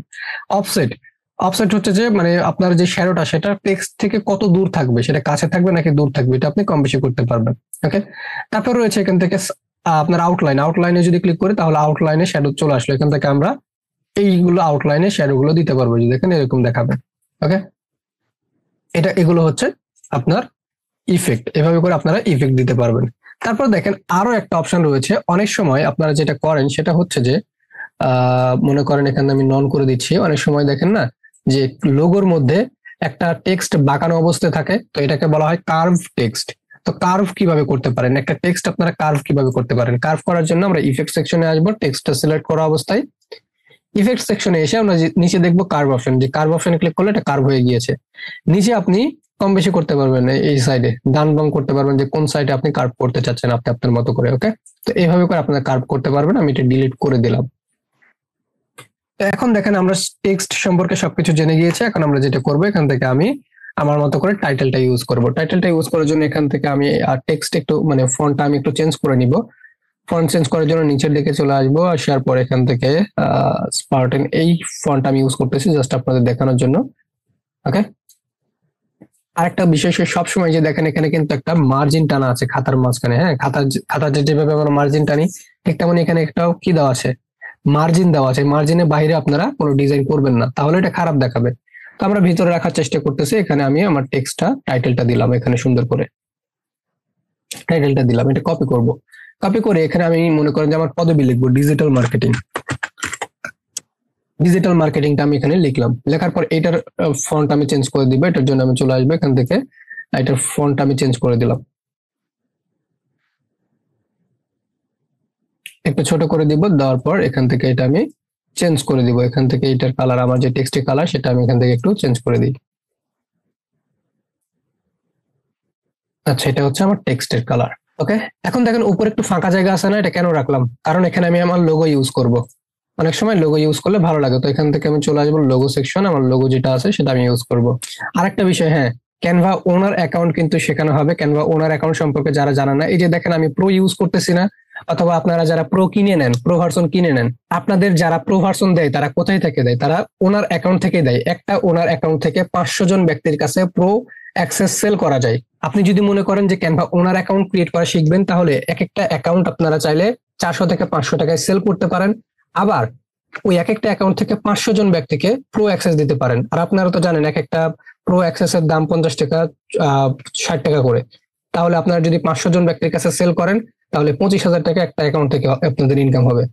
অফসেট, অফসেট হচ্ছে যে মানে আপনার যে শ্যাডোটা সেটা টেক্সট থেকে কত দূর থাকবে, সেটা কাছে থাকবে নাকি দূর থাকবে, এটা আপনি কম বেশি করতে পারবেন, ওকে। তারপর রয়েছে এখান থেকে আপনার আউটলাইন, আউটলাইনে যদি ক্লিক করি তাহলে আউটলাইনে শ্যাডো চলে আসলো, এখান থেকে আমরা এইগুলো আউটলাইনে শ্যাডো গুলো দিতে পারবো, যে দেখেন এরকম দেখাবে, ওকে। এগুলো হচ্ছে আপনার ইফেক্ট, এভাবে করে আপনারা ইফেক্ট দিতে পারবেন। তারপর দেখেন আরো একটা অপশন রয়েছে, অনেক সময় আপনারা যেটা করেন সেটা হচ্ছে যে মনে করেন এখানে আমি নন করে দিচ্ছি, অনেক সময় দেখেন না যে লোগোর মধ্যে একটা টেক্সট বাঁকানো অবস্থায় থাকে, তো এটাকে বলা হয় কার্ভ টেক্সট। তো কার্ভ কিভাবে করতে পারেন, একটা টেক্সট আপনারা কার্ভ কিভাবে করতে পারেন? কার্ভ করার জন্য আমরা ইফেক্ট সেকশনে আসবো, টেক্সটটা সিলেক্ট করা অবস্থায় ইফেক্ট সেকশনে এসে আমরা নিচে দেখবো কার্ভ অপশন, যে কার্ভ অপশনে ক্লিক করলে এটা কার্ভ হয়ে গিয়েছে। নিচে আপনি কম বেশি করতে পারবেন, এই সাইডে ডান বাম করতে পারবেন যে কোন সাইডে আপনি কার্ভ করতে চাচ্ছেন আপনি আপনার মতো করে। ওকে, তো এইভাবে করে আপনারা কার্ভ করতে পারবেন। আমি এটা ডিলিট করে দিলাম। তো এখন দেখেন আমরা টেক্সট সম্পর্কে সবকিছু জেনে গিয়েছে। এখন আমরা যেটা করবো, এখান থেকে আমি আমার মতো করে টাইটেলটা ইউজ করব। টাইটেলটা ইউজ করার জন্য এখান থেকে আমি টেক্সট একটু মানে ফন্টটা আমি একটু চেঞ্জ করে নিব। ফন্ট চেঞ্জ করার জন্য নিচের দিকে চলে আসবো, আসার পর এখান থেকে স্পার্টেন এই ফন্ট আমি ইউজ করতেছি জাস্ট আপনাদের দেখানোর জন্য। ওকে, আরেকটা বিষয় সবসময় যে দেখেন এখানে কিন্তু একটা মার্জিন টানা আছে খাতার মাঝখানে। হ্যাঁ, খাতার যেভাবে আমরা মার্জিন টানি ঠিক তেমন এখানে একটাও কি দেওয়া আছে, মার্জিন দেওয়া আছে। মার্জিনের বাইরে আপনারা কোনো ডিজাইন করবেন না, তাহলে এটা খারাপ দেখাবে। তো আমরা ভিতরে রাখার চেষ্টা করতেছি। এখানে আমি আমার টেক্সটটা টাইটেলটা দিলাম, এখানে সুন্দর করে টাইটেলটা দিলাম। এটা কপি করব, কপি করে এখানে আমি মনে করেন যে আমার পদবি লিখবো ডিজিটাল মার্কেটিং। ডিজিটাল মার্কেটিংটা আমি এখানে লিখলাম। লেখার পর এটার ফন্ট আমি চেঞ্জ করে দিব। এটার জন্য আমি চলে আসবো এখান থেকে, এটার ফন্ট আমি চেঞ্জ করে দিলাম, একটু ছোট করে দিব। দেওয়ার পর এখান থেকে এটা আমি চেঞ্জ করে দিব। এখান থেকে এটার কালার, আমার যে টেক্সটের কালার সেটা আমি এখান থেকে একটু চেঞ্জ করে দিই। আচ্ছা, এটা হচ্ছে আমার টেক্সটের কালার। ওকে, এখন দেখেন উপরে একটু ফাঁকা জায়গা আছে না, এটা কেন রাখলাম? কারণ এখানে আমি আমার লোগো ইউজ করব। অনেক সময় লোগো ইউজ করলে ভালো লাগে, তো এখান থেকে আমি চলে আসবো লোগো সেকশন, আমার লোগো যেটা আছে সেটা আমি ইউজ করব। আরেকটা বিষয়, হ্যাঁ, ক্যানভা ওনার অ্যাকাউন্ট কিন্তু শেখানো হবে। ক্যানভা ওনার অ্যাকাউন্ট সম্পর্কে যারা জানা না, এই যে দেখেন আমি প্রো ইউজ করতেছি না, অথবা আপনারা যারা প্রো কিনে নেন, প্রো ভার্সন কিনে নেন, আপনাদের যারা প্রো ভার্সন দেয় তারা কোথায় থেকে দেয়? তারা ওনার অ্যাকাউন্ট থেকে দেয়। একটা ওনার অ্যাকাউন্ট থেকে 500 জন ব্যক্তির কাছে প্রো অ্যাক্সেস সেল করা যায়। আপনি যদি মনে করেন যে ক্যানভা ওনার অ্যাকাউন্ট ক্রিয়েট করা শিখবেন, তাহলে এক একটা অ্যাকাউন্ট আপনারা চাইলে 400 থেকে 500 টাকায় সেল করতে পারেন। আবার ওই এক একটা অ্যাকাউন্ট থেকে 500 জন ব্যক্তিকে প্রো অ্যাক্সেস দিতে পারেন। আর আপনারা তো জানেন এক একটা প্রো অ্যাক্সেসের দাম 50 টাকা 60 টাকা করে। তাহলে আপনারা যদি 500 জন ব্যক্তির কাছে সেল করেন, তাহলে 25,000 টাকা একটা অ্যাকাউন্ট থেকে আপনাদের ইনকাম হবে।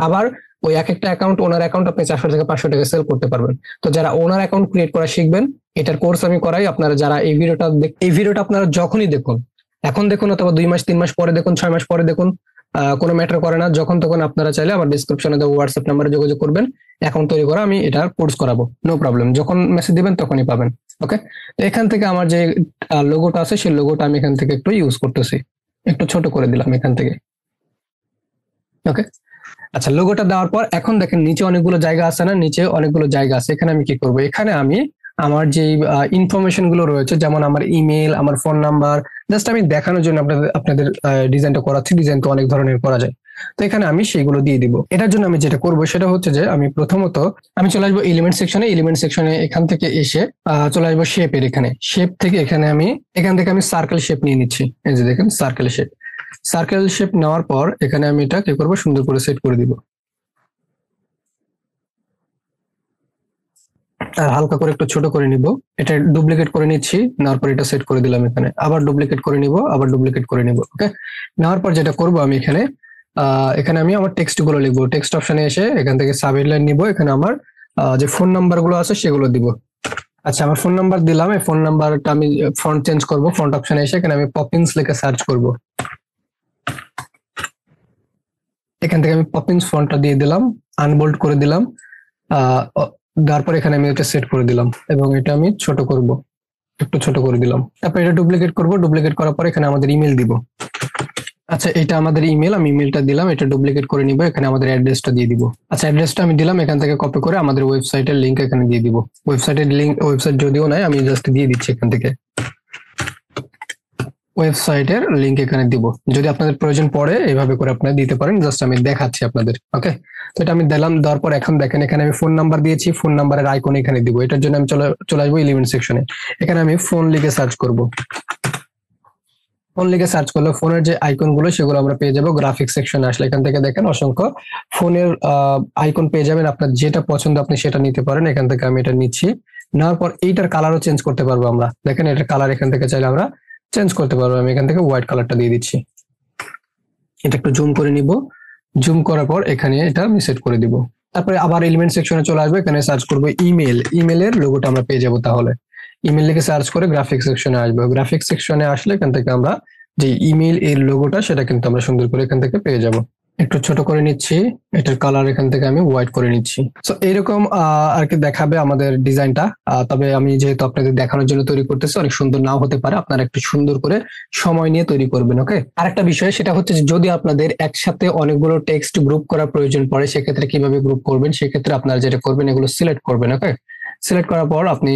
আবার ওই এক একটা অ্যাকাউন্ট, ওনার অ্যাকাউন্ট আপনি 400 থেকে 500 টাকা সেল করতে পারবেন। তো যারা ওনার অ্যাকাউন্ট ক্রিয়েট করা শিখবেন, এটার কোর্স আমি করাই। আপনারা যারা এই ভিডিওটা আপনারা যখনই দেখুন, এখন দেখুন অথবা 2 মাস 3 মাস পরে দেখুন, 6 মাস পরে দেখুন, কোনো ম্যাটার করে না। যখন তখন আপনারা চাইলে আমার ডিসক্রিপশনে দেওয়া হোয়াটসঅ্যাপ নাম্বারে যোগাযোগ করবেন, অ্যাকাউন্ট তৈরি করা, আমি এটা কোর্স করাবো, নো প্রবলেম। যখন মেসেজ দিবেন তখনই পাবেন। ওকে, তো এখান থেকে আমার যে লোগোটা আছে সেই লোগোটা আমি এখান থেকে একটু ইউজ করতেছি, একটু ছোট করে দিলাম এখান থেকে। ওকে, আচ্ছা, লোগোটা দেওয়ার পর এখন দেখেন নিচে অনেকগুলো জায়গা আছে না, নিচে অনেকগুলো জায়গা আছে। এখানে আমি কি করব? এখানে আমি আমার যে ইনফরমেশন গুলো রয়েছে, যেমন আমার ইমেল, আমার ফোন নাম্বার, জাস্ট আমি দেখানোর জন্য আপনাদের ডিজাইনটা করাচ্ছি। ডিজাইন তো অনেক ধরনের করা যায়, তো এখানে আমি সেগুলো দিয়ে দিব। এটার জন্য আমি যেটা করব সেটা হচ্ছে যে আমি প্রথমত আমি চলে আসবো এলিমেন্ট সেকশনে। এলিমেন্ট সেকশনে এখান থেকে এসে চলে আসবো শেপের। এখানে শেপ থেকে এখান থেকে আমি সার্কেল শেপ নিয়ে নিচ্ছি। এই যে দেখেন সার্কেল শেপ। সার্কেল শেপ নেওয়ার পর এখানে আমি এটা কি করবো, সুন্দর করে সেট করে দিব। আর হালকা করে একটু ছোট করে নিব। এটা ডুপ্লিকেট করে নিচ্ছি, নেওয়ার পর এটা সেট করে দিলাম। এখানে আবার ডুপ্লিকেট করে নিব, আবার ডুপ্লিকেট করে নিব। ওকে, নেওয়ার পর যেটা করব আমি এখানে আমি আমার টেক্সট গুলো লিখবো। টেক্সট অপশনে এসে এখান থেকে সাব হেডলাইন নিব। এখানে আমার যে ফোন নাম্বার গুলো আছে সেগুলো দিব। আচ্ছা, আমার ফোন নাম্বার দিলাম। এই ফোন নাম্বারটা আমি ফন্ট চেঞ্জ করব। ফন্ট অপশনে এসে এখানে আমি পপিন্স লিখে সার্চ করব। এখান থেকে আমি পপিন্স ফন্টটা দিয়ে দিলাম, আনবোল্ড করে দিলাম। তারপর এখানে আমি এটা সেট করে দিলাম এবং এটা আমি ছোট করব, একটু ছোট করে দিলাম। তারপর এটা ডুপ্লিকেট করব। ডুপ্লিকেট করার পর এখানে আমাদের ইমেল দিব। আচ্ছা, এটা আমাদের ইমেল, আমি ইমেলটা দিলাম। এটা ডুপ্লিকেট করে নিব। এখানে আমাদের অ্যাড্রেসটা দিয়ে দিব। আচ্ছা, অ্যাড্রেসটা আমি দিলাম। এখান থেকে কপি করে আমাদের ওয়েবসাইটের লিংক এখানে দিয়ে দিব। ওয়েবসাইটের লিংক, ওয়েবসাইট যদিও নাই, আমি জাস্ট দিয়ে দিচ্ছি এখান থেকে। ওয়েবসাইটের লিংক এখানে দিব। যদি আপনাদের প্রয়োজন পড়ে এভাবে করে আপনারা দিতে পারেন, জাস্ট আমি দেখাচ্ছি আপনাদের। ওকে, তো এটা আমি দিলাম। দেওয়ার পর এখন দেখেন এখানে আমি ফোন নাম্বার দিয়েছি, ফোন নাম্বারের আইকন এখানে দিব। এটার জন্য আমি চলে আসবো এলিমেন্ট সেকশনে। এখানে আমি ফোন লিখে সার্চ করব। ফোন লিখে সার্চ করলে ফোনের যে আইকন গুলো সেগুলো আমরা পেয়ে যাবো। গ্রাফিক্স সেকশনে আসলে এখান থেকে দেখেন অসংখ্য ফোনের আইকন পেয়ে যাবেন। আপনার যেটা পছন্দ আপনি সেটা নিতে পারেন। এখান থেকে আমি এটা নিচ্ছি। নেওয়ার পর এইটার কালারও চেঞ্জ করতে পারবো আমরা। দেখেন এটার কালার এখান থেকে চাইলে আমরা চেঞ্জ করতে পারবো। আমি এখান থেকে হোয়াইট কালারটা দিয়ে দিচ্ছি। এটা একটু জুম করে নিব। জুম করার পর এখানে এটা আমি সেট করে দিব। তারপরে আবার এলিমেন্ট সেকশনে চলে আসবে। এখানে সার্চ করবো ইমেল। ইমেলের লোগোটা আমরা পেয়ে যাবো। তাহলে ইমেল লিখে সার্চ করে গ্রাফিক্স সেকশনে আসবো। গ্রাফিক্স সেকশনে আসলে এখান থেকে আমরা যে ইমেল এর লোগোটা সেটা কিন্তু আমরা সুন্দর করে এখান থেকে পেয়ে যাব। একটু ছোট করে নিচ্ছি, এটার কালার এখান থেকে আমি হোয়াইট করে নিচ্ছি। তো এরকম আর কি দেখাবে আমাদের ডিজাইনটা। তবে আমি যেহেতু আপনাদের দেখানোর জন্য তৈরি করতেছি, অনেক সুন্দর নাও হতে পারে, আপনারা একটু সুন্দর করে সময় নিয়ে তৈরি করবেন। ওকে, আরেকটা বিষয় সেটা হচ্ছে যে যদি আপনাদের একসাথে অনেকগুলো টেক্সট গ্রুপ করার প্রয়োজন পড়ে, সেক্ষেত্রে কিভাবে গ্রুপ করবেন, সেক্ষেত্রে আপনারা যেটা করবেন এগুলো সিলেক্ট করবেন। ওকে, সিলেক্ট করার পর আপনি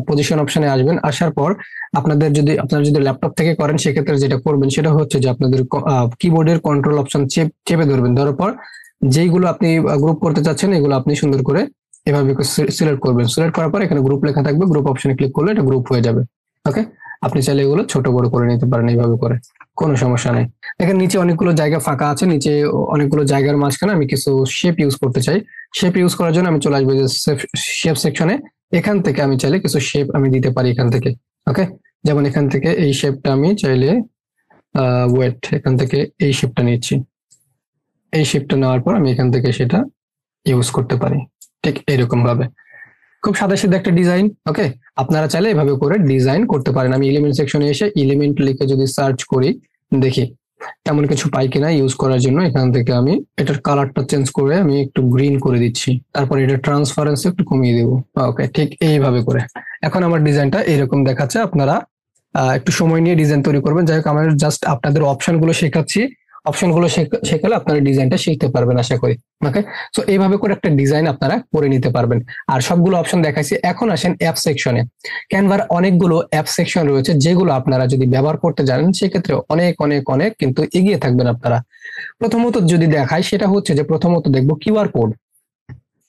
পজিশন অপশনে আসবেন। আসার পর আপনারা যদি ল্যাপটপ থেকে করেন, সেক্ষেত্রে যেটা করবেন সেটা হচ্ছে যে আপনাদের কিবোর্ডের কন্ট্রোল অপশন চেপে ধরবেন। ধরার পর যেইগুলো আপনি গ্রুপ করতে চাচ্ছেন এগুলো আপনি সুন্দর করে এভাবে সিলেক্ট করবেন। সিলেক্ট করার পর এখানে গ্রুপ লেখা থাকবে, গ্রুপ অপশনে ক্লিক করলে এটা গ্রুপ হয়ে যাবে। ওকে, আপনি চাইলে এগুলো ছোট বড় করে নিতে পারেন এইভাবে করে, কোনো সমস্যা নেই। দেখেন নিচে অনেকগুলো জায়গা ফাঁকা আছে, নিচে অনেকগুলো জায়গার মাঝখানে আমি কিছু শেপ ইউজ করতে চাই। শেপ ইউজ করার জন্য আমি চলে আসবো যে শেপ সেকশনে। এখান থেকে আমি চাইলে কিছু শেপ আমি দিতে পারি এখান থেকে। ওকে, যেমন এখান থেকে এই শেপটা আমি চাইলে ওয়েট এখান থেকে এই শেপটা নিচ্ছি। এই শেপটা নেওয়ার পর আমি এখান থেকে সেটা ইউজ করতে পারি ঠিক এরকম ভাবে। খুব সাদা সিধা একটা ডিজাইন। ওকে, আপনারা চাইলে এভাবে করে ডিজাইন করতে পারেন। আমি এলিমেন্ট সেকশনে এসে এলিমেন্ট লিখে যদি সার্চ করি, দেখি তেমন কিছু পাই কিনা ইউজ করার জন্য। এখান থেকে আমি এটার কালারটা চেঞ্জ করে আমি একটু গ্রিন করে দিচ্ছি, তারপর এটা ট্রান্সপারেন্স একটু কমিয়ে দেবো। ওকে, ঠিক এইভাবে করে এখন আমার ডিজাইনটা এরকম দেখাচ্ছে। আপনারা একটু সময় নিয়ে ডিজাইন তৈরি করবেন। যাই হোক, আমি জাস্ট আপনাদের অপশন গুলো শেখাচ্ছি, অপশন গুলো শেখালে আপনারা ডিজাইনটা শিখতে পারবেন আশা করি। ওকে, তো এইভাবে করে একটা ডিজাইন আপনারা করে নিতে পারবেন। আর সবগুলো অপশন দেখাইছি। এখন আসেন অ্যাপ সেকশনে। ক্যানভার অনেকগুলো অ্যাপ সেকশন রয়েছে যেগুলো আপনারা যদি ব্যবহার করতে জানেন, সেক্ষেত্রে অনেক অনেক অনেক কিন্তু এগিয়ে থাকবেন আপনারা। প্রথমত যদি দেখাই, সেটা হচ্ছে যে প্রথমত দেখবো কিউআর কোড।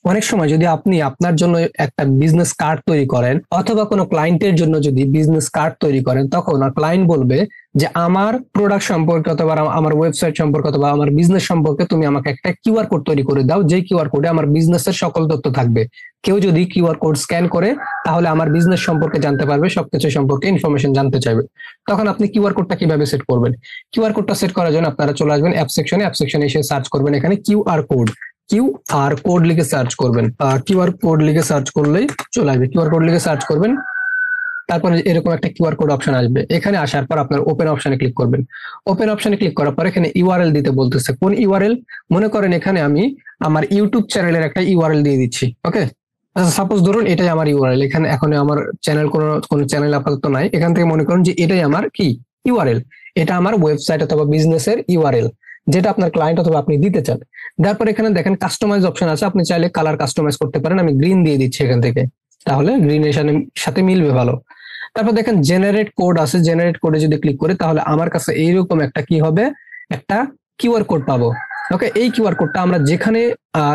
অনেক সময় যদি আপনি আপনার জন্য একটা বিজনেস কার্ড তৈরি করেন অথবা কোনো ক্লায়েন্টের জন্য যদি বিজনেস কার্ড তৈরি করেন, তখন ক্লায়েন্ট বলবে যে আমার প্রোডাক্ট সম্পর্কে অথবা আমার ওয়েবসাইট সম্পর্কে অথবা আমার বিজনেস সম্পর্কে তুমি আমাকে একটা কিউআর কোড তৈরি করে দাও, যে কিউআর কোডে আমার বিজনেসের সকল তথ্য থাকবে। কেউ যদি কিউআর কোড স্ক্যান করে তাহলে আমার বিজনেস সম্পর্কে জানতে পারবে, সবকিছু সম্পর্কে ইনফরমেশন জানতে চাইবে। তখন আপনি কিউআর কোডটা কিভাবে সেট করবেন? কিউআর কোডটা সেট করার জন্য আপনারা চলে আসবেন অ্যাপ সেকশনে। অ্যাপ সেকশনে এসে সার্চ করবেন এখানে কিউআর কোড। কিউআর কোড লিখে সার্চ করবেন। কিউআর কোড লিখে সার্চ করলেই চলে আসবে। কিউআর কোড লিখে সার্চ করবেন, তারপরে এরকম একটা কিউআর কোড অপশন আসবে। এখানে আসার পর আপনার ওপেন অপশনে ক্লিক করবেন। ওপেন অপশনে ক্লিক করার পর এখানে ইউআরএল দিতে বলতেছে। কোন ইউআরএল? মনে করেন এখানে আমি আমার ইউটিউব চ্যানেলের একটা ইউআরএল দিয়ে দিচ্ছি। ওকে, সাপোজ ধরুন এটাই আমার ইউআরএল। এখানে এখন আমার চ্যানেল কোনো চ্যানেল আপাতত নাই। এখান থেকে মনে করুন যে এটাই আমার কি ইউআরএল, এটা আমার ওয়েবসাইট অথবা বিজনেসের ইউআরএল, যেটা আপনার ক্লায়েন্ট অথবা আপনি দিতে চান। তারপর এখানে দেখেন কাস্টমাইজ অপশন আছে, আপনি চাইলে কালার কাস্টমাইজ করতে পারেন। আমি গ্রিন দিয়ে দিচ্ছি এখান থেকে, তাহলে গ্রিনের সাথে মিলবে ভালো। তারপর দেখেন জেনারেট কোড আছে। জেনারেট কোডে যদি ক্লিক করি তাহলে আমার কাছে এইরকম একটা কি হবে, একটা কিউআর কোড পাবো। ওকে, এই কিউআর কোডটা আমরা যেখানে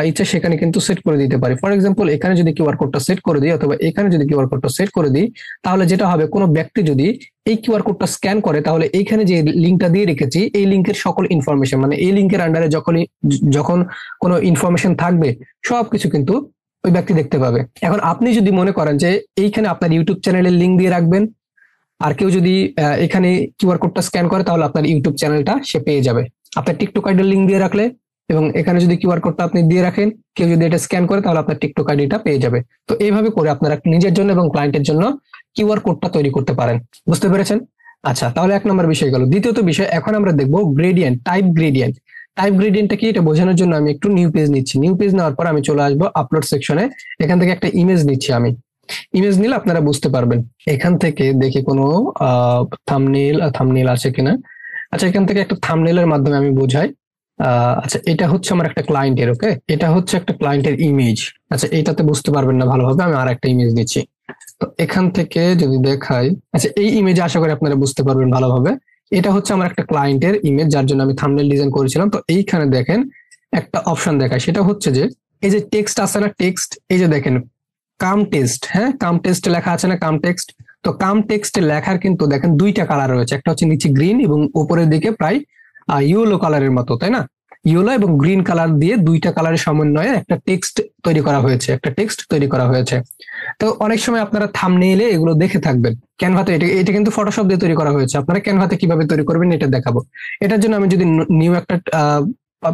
ইচ্ছা সেখানে কিন্তু সেট করে দিতে পারি। ফর এক্সাম্পল এখানে যদি কিউআর কোডটা সেট করে দিই অথবা এখানে যদি কিউআর কোডটা সেট করে দিই, তাহলে যেটা হবে কোনো ব্যক্তি যদি এই কিউআর কোডটা স্ক্যান করে, তাহলে এইখানে যে লিঙ্কটা দিয়ে রেখেছি এই লিঙ্কের সকল ইনফরমেশন, মানে এই লিঙ্কের আন্ডারে যখন কোনো ইনফরমেশন থাকবে সবকিছু কিন্তু ওই ব্যক্তি দেখতে পাবে। এখন আপনি যদি মনে করেন যে এইখানে আপনার ইউটিউব চ্যানেলের লিঙ্ক দিয়ে রাখবেন, আর কেউ যদি এখানে কিউআর কোডটা স্ক্যান করে তাহলে আপনার ইউটিউব চ্যানেলটা সে পেয়ে যাবে। আপনার টিকটক আইডির লিঙ্ক দিয়ে রাখলে এবং এখানে যদি কিউআর কোডটা আপনি দিয়ে রাখেন, কেউ যদি এটা স্ক্যান করে তাহলে আপনার টিকটক আইডিটা পেয়ে যাবে। তো এইভাবে করে আপনারা নিজের জন্য এবং ক্লায়েন্টের জন্য কিউআর কোডটা তৈরি করতে পারেন। বুঝতে পেরেছেন? আচ্ছা, তাহলে এক নম্বর বিষয় গেল। দ্বিতীয়ত বিষয় এখন আমরা দেখবো গ্রেডিয়েন্ট, টাইপ গ্রেডিয়েন্ট। টাইপ গ্রেডিয়েন্টটা কি এটা বোঝানোর জন্য আমি একটু নিউ পেজ নিচ্ছি। নিউ পেজ নেওয়ার পর আমি চলে আসবো আপলোড সেকশনে। এখান থেকে একটা ইমেজ নিচ্ছি। আমি ইমেজ নিলে আপনারা বুঝতে পারবেন। এখান থেকে দেখি কোনো থাম্বনেল আছে কিনা। আচ্ছা, এখান থেকে একটা থাম্বনেলের মাধ্যমে আমি বোঝাই। আচ্ছা, এটা হচ্ছে আমার একটা ক্লায়েন্টের। ওকে, এটা হচ্ছে একটা ক্লায়েন্টের ইমেজ। আচ্ছা, এটাতে বুঝতে পারবেন না ভালোভাবে, আমি আর একটা ইমেজ নিচ্ছি। তো এখান থেকে যদি দেখাই, আচ্ছা এই ইমেজে আশা করি আপনারা বুঝতে পারবেন ভালোভাবে। এটা হচ্ছে আমার একটা ক্লায়েন্টের ইমেজ, যার জন্য আমি থাম্বনেল ডিজাইন করেছিলাম। তো এইখানে দেখেন একটা অপশন দেখায়, সেটা হচ্ছে যে এই যে টেক্সট আছে না, টেক্সট, এই যে দেখেন কাম টেক্সট, হ্যাঁ কাম টেক্সট লেখা আছে না, কাম টেক্সট। তো কাম টেক্সট লেখার কিন্তু দেখেন দুইটা কালার রয়েছে, একটা হচ্ছে নিচে গ্রিন এবং উপরের দিকে প্রায় ইয়েলো কালারের মতো, তাই না? ইয়েলো এবং গ্রিন কালার দিয়ে দুইটা কালারের সমন্বয়ে একটা টেক্সট তৈরি করা হয়েছে, একটা টেক্সট তৈরি করা হয়েছে। তো অনেক সময় আপনারা থাম্বনেইলে এগুলো দেখে থাকবেন। ক্যানভাতে এটা কিন্তু ফটোশপ দিয়ে তৈরি করা হয়েছে। আপনারা ক্যানভাতে কিভাবে তৈরি করবেন এটা দেখাবো। এটার জন্য আমি যদি নিউ একটা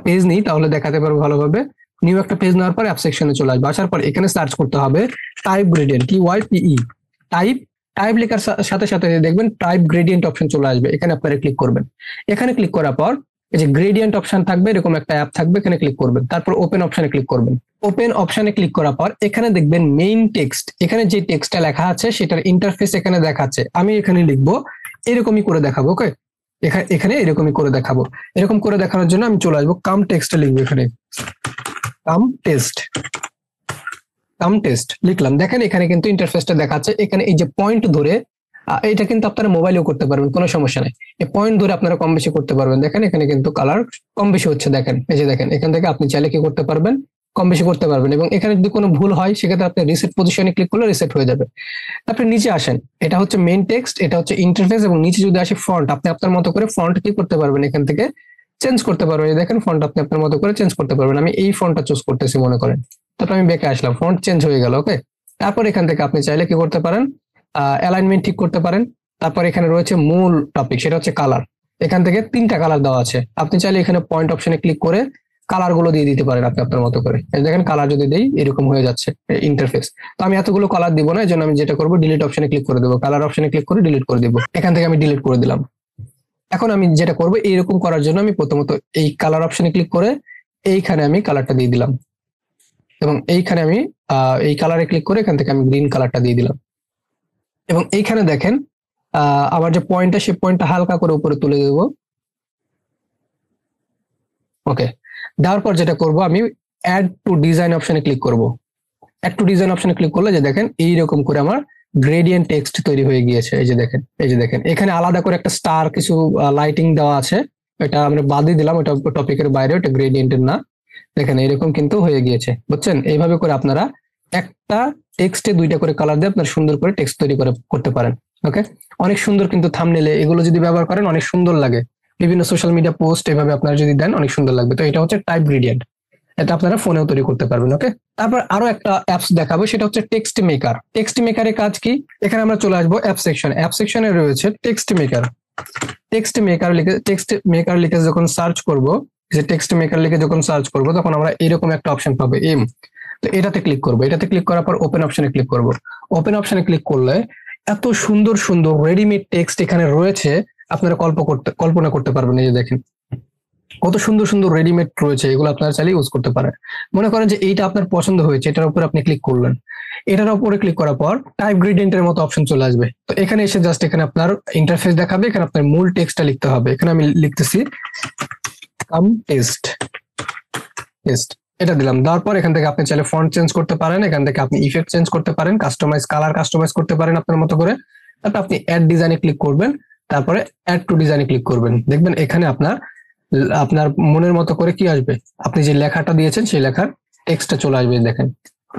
পেজ নিই তাহলে দেখাতে পারবো ভালোভাবে। নিউ একটা পেজ নেওয়ার পর অ্যাপ সেকশনে চলে আসবে। আসার পর এখানে সার্চ করতে হবে type gradient, TYPE, type type লেখার সাথে সাথে দেখবেন টাইপ গ্রেডিয়েন্ট অপশন চলে আসবে, এখানে আপনারা ক্লিক করবেন। এখানে ক্লিক করার পর এই যে গ্রেডিয়েন্ট অপশন থাকবে, এরকম একটা অ্যাপ থাকবে, এখানে ক্লিক করবেন। তারপর ওপেন অপশনে ক্লিক করবেন। ওপেন অপশনে ক্লিক করার পর এখানে দেখবেন মেইন টেক্সট, এখানে যে টেক্সটটা লেখা আছে সেটার ইন্টারফেস এখানে দেখাচ্ছে। আমি এখানে লিখবো, এরকমই করে দেখাবো। ওকে, এখানে এরকমই করে দেখাবো। এরকম করে দেখানোর জন্য আমি চলে আসবো, কাম টেক্সটে লিখবো, এখানে কাম টেস্ট লিখলাম। দেখেন এখানে কিন্তু ইন্টারফেসটা দেখাচ্ছে। এখানে এই যে পয়েন্ট ধরে, এটা কিন্তু আপনারা মোবাইলেও করতে পারবেন, কোনো সমস্যা নাই। এই পয়েন্ট ধরে আপনারা কম বেশি করতে পারবেন। দেখেন এখানে কিন্তু কালার কম বেশি হচ্ছে। দেখেন এই যে দেখেন, এখান থেকে আপনি চাইলে কি করতে পারবেন, কম বেশি করতে পারবেন। এবং এখানে যদি কোনো ভুল হয় সেক্ষেত্রে আপনি রিসেট পজিশনে ক্লিক করলে রিসেট হয়ে যাবে। তারপরে নিচে আসেন, এটা হচ্ছে মেইন টেক্সট, এটা হচ্ছে ইন্টারফেস, এবং নিচে যদি আসে ফন্ট, আপনি আপনার মতো করে ফন্ট কি করতে পারবেন, এখান থেকে চেঞ্জ করতে পারবেন। দেখেন ফন্ট আপনি আপনার মতো করে চেঞ্জ করতে পারবেন। আমি এই ফন্টটা চুজ করতেছি মনে করেন, তারপর আমি ব্যাকে আসলাম, ফন্ট চেঞ্জ হয়ে গেল। ওকে, তারপর এখান থেকে আপনি চাইলে কি করতে পারেন, অ্যালাইনমেন্ট ঠিক করতে পারেন। তারপর এখানে রয়েছে মূল টপিক, সেটা হচ্ছে কালার। এখান থেকে 3টা কালার দেওয়া আছে, আপনি চাইলে এখানে পয়েন্ট অপশনে ক্লিক করে কালার গুলো দিয়ে দিতে পারেন আপনি আপনার মতো করে। দেখেন কালার যদি দেই এরকম হয়ে যাচ্ছে ইন্টারফেস। তো আমি এতগুলো কালার দিব না, এই জন্য আমি যেটা করবো, ডিলিট অপশনে ক্লিক করে দেবো, কালার অপশনে ক্লিক করে ডিলিট করে দেবো। এখান থেকে আমি ডিলিট করে দিলাম। এখন আমি যেটা করবো, এইরকম করার জন্য আমি প্রথমত এই কালার অপশনে ক্লিক করে এইখানে আমি কালারটা দিয়ে দিলাম, এবং এইখানে আমি এই কালারে ক্লিক করে এখান থেকে আমি গ্রিন কালারটা দিয়ে দিলাম। এবং এইখানে দেখেন আমার যে পয়েন্টটা, সেই পয়েন্টটা হালকা করে উপরে তুলে দেবো। ওকে, দেওয়ার পর যেটা করব, আমি অ্যাড টু ডিজাইন অপশনে ক্লিক করব। অ্যাড টু ডিজাইন অপশনে ক্লিক করলে যে দেখেন এইরকম করে আমার গ্রেডিয়েন্ট টেক্সট তৈরি হয়ে গিয়েছে। এই যে দেখেন, এই যে দেখেন এখানে আলাদা করে একটা স্টার কিছু লাইটিং দেওয়া আছে, এটা আমরা বাদই দিলাম, ওটা টপিকের বাইরে, ওটা গ্রেডিয়েন্টের না। দেখেন এরকম কিন্তু হয়ে গিয়েছে, বুঝছেন? এইভাবে করে আপনারা একটা টেক্সটে 2টা করে কালার দিয়ে আপনারা সুন্দর করে টেক্সট তৈরি করতে পারেন। ওকে, অনেক সুন্দর কিন্তু থাম্বনেলে এগুলো যদি ব্যবহার করেন অনেক সুন্দর লাগে। বিভিন্ন সোশ্যাল মিডিয়া পোস্ট এভাবে আপনারা যদি দেন অনেক সুন্দর লাগবে। তো এটা হচ্ছে টাইপ গ্রেডিয়েন্ট, এটা আপনারা ফোনেও তৈরি করতে পারবেন। ওকে, তারপর আরো একটা অ্যাপস দেখাবো, সেটা হচ্ছে টেক্সট মেকার। টেক্সট মেকারের কাজ কি? এখানে আমরা চলে আসবো অ্যাপ সেকশন। অ্যাপ সেকশনে রয়েছে টেক্সট মেকার। টেক্সট মেকার লিখে যখন সার্চ করব, যে টেক্সট মেকার লিখে যখন সার্চ করব, তখন আমরা এরকম একটা অপশন পাবো, এম। তো এটাতে ক্লিক করবো। এটাতে ক্লিক করার পর ওপেন অপশনে ক্লিক করব। ওপেন অপশনে ক্লিক করলে এত সুন্দর সুন্দর রেডিমেড টেক্সট এখানে রয়েছে, আপনারা কল্পনা করতে পারবেন। এই যে দেখেন কত সুন্দর সুন্দর রেডিমেড রয়েছে, এগুলো আপনারা চাইলে ইউজ করতে পারেন। মনে করেন যে এইটা আপনার পছন্দ হয়েছে, এটার উপরে আপনি ক্লিক করলেন। এটার উপরে ক্লিক করার পর টাইপ গ্রেডিয়েন্টের মতো অপশন চলে আসবে। তো এখানে এসে জাস্ট এখানে আপনার ইন্টারফেস দেখাবে, এখানে আপনার মূল টেক্সটটা লিখতে হবে। এখানে আমি লিখতেছি কাম টেস্ট, এটা দিলাম। দেওয়ার পর এখান থেকে আপনি চাইলে ফন্ট চেঞ্জ করতে পারেন, এখান থেকে আপনি ইফেক্ট চেঞ্জ করতে পারেন, কালার কাস্টমাইজ করতে পারেন আপনার মতো করে। তারপর আপনি অ্যাড ডিজাইনে ক্লিক করবেন, তারপরে অ্যাড টু ডিজাইনে ক্লিক করবেন। দেখবেন এখানে আপনার মনের মতো করে কি আসবে, আপনি যে লেখাটা দিয়েছেন সেই লেখার টেক্সটটা চলে আসবে। দেখেন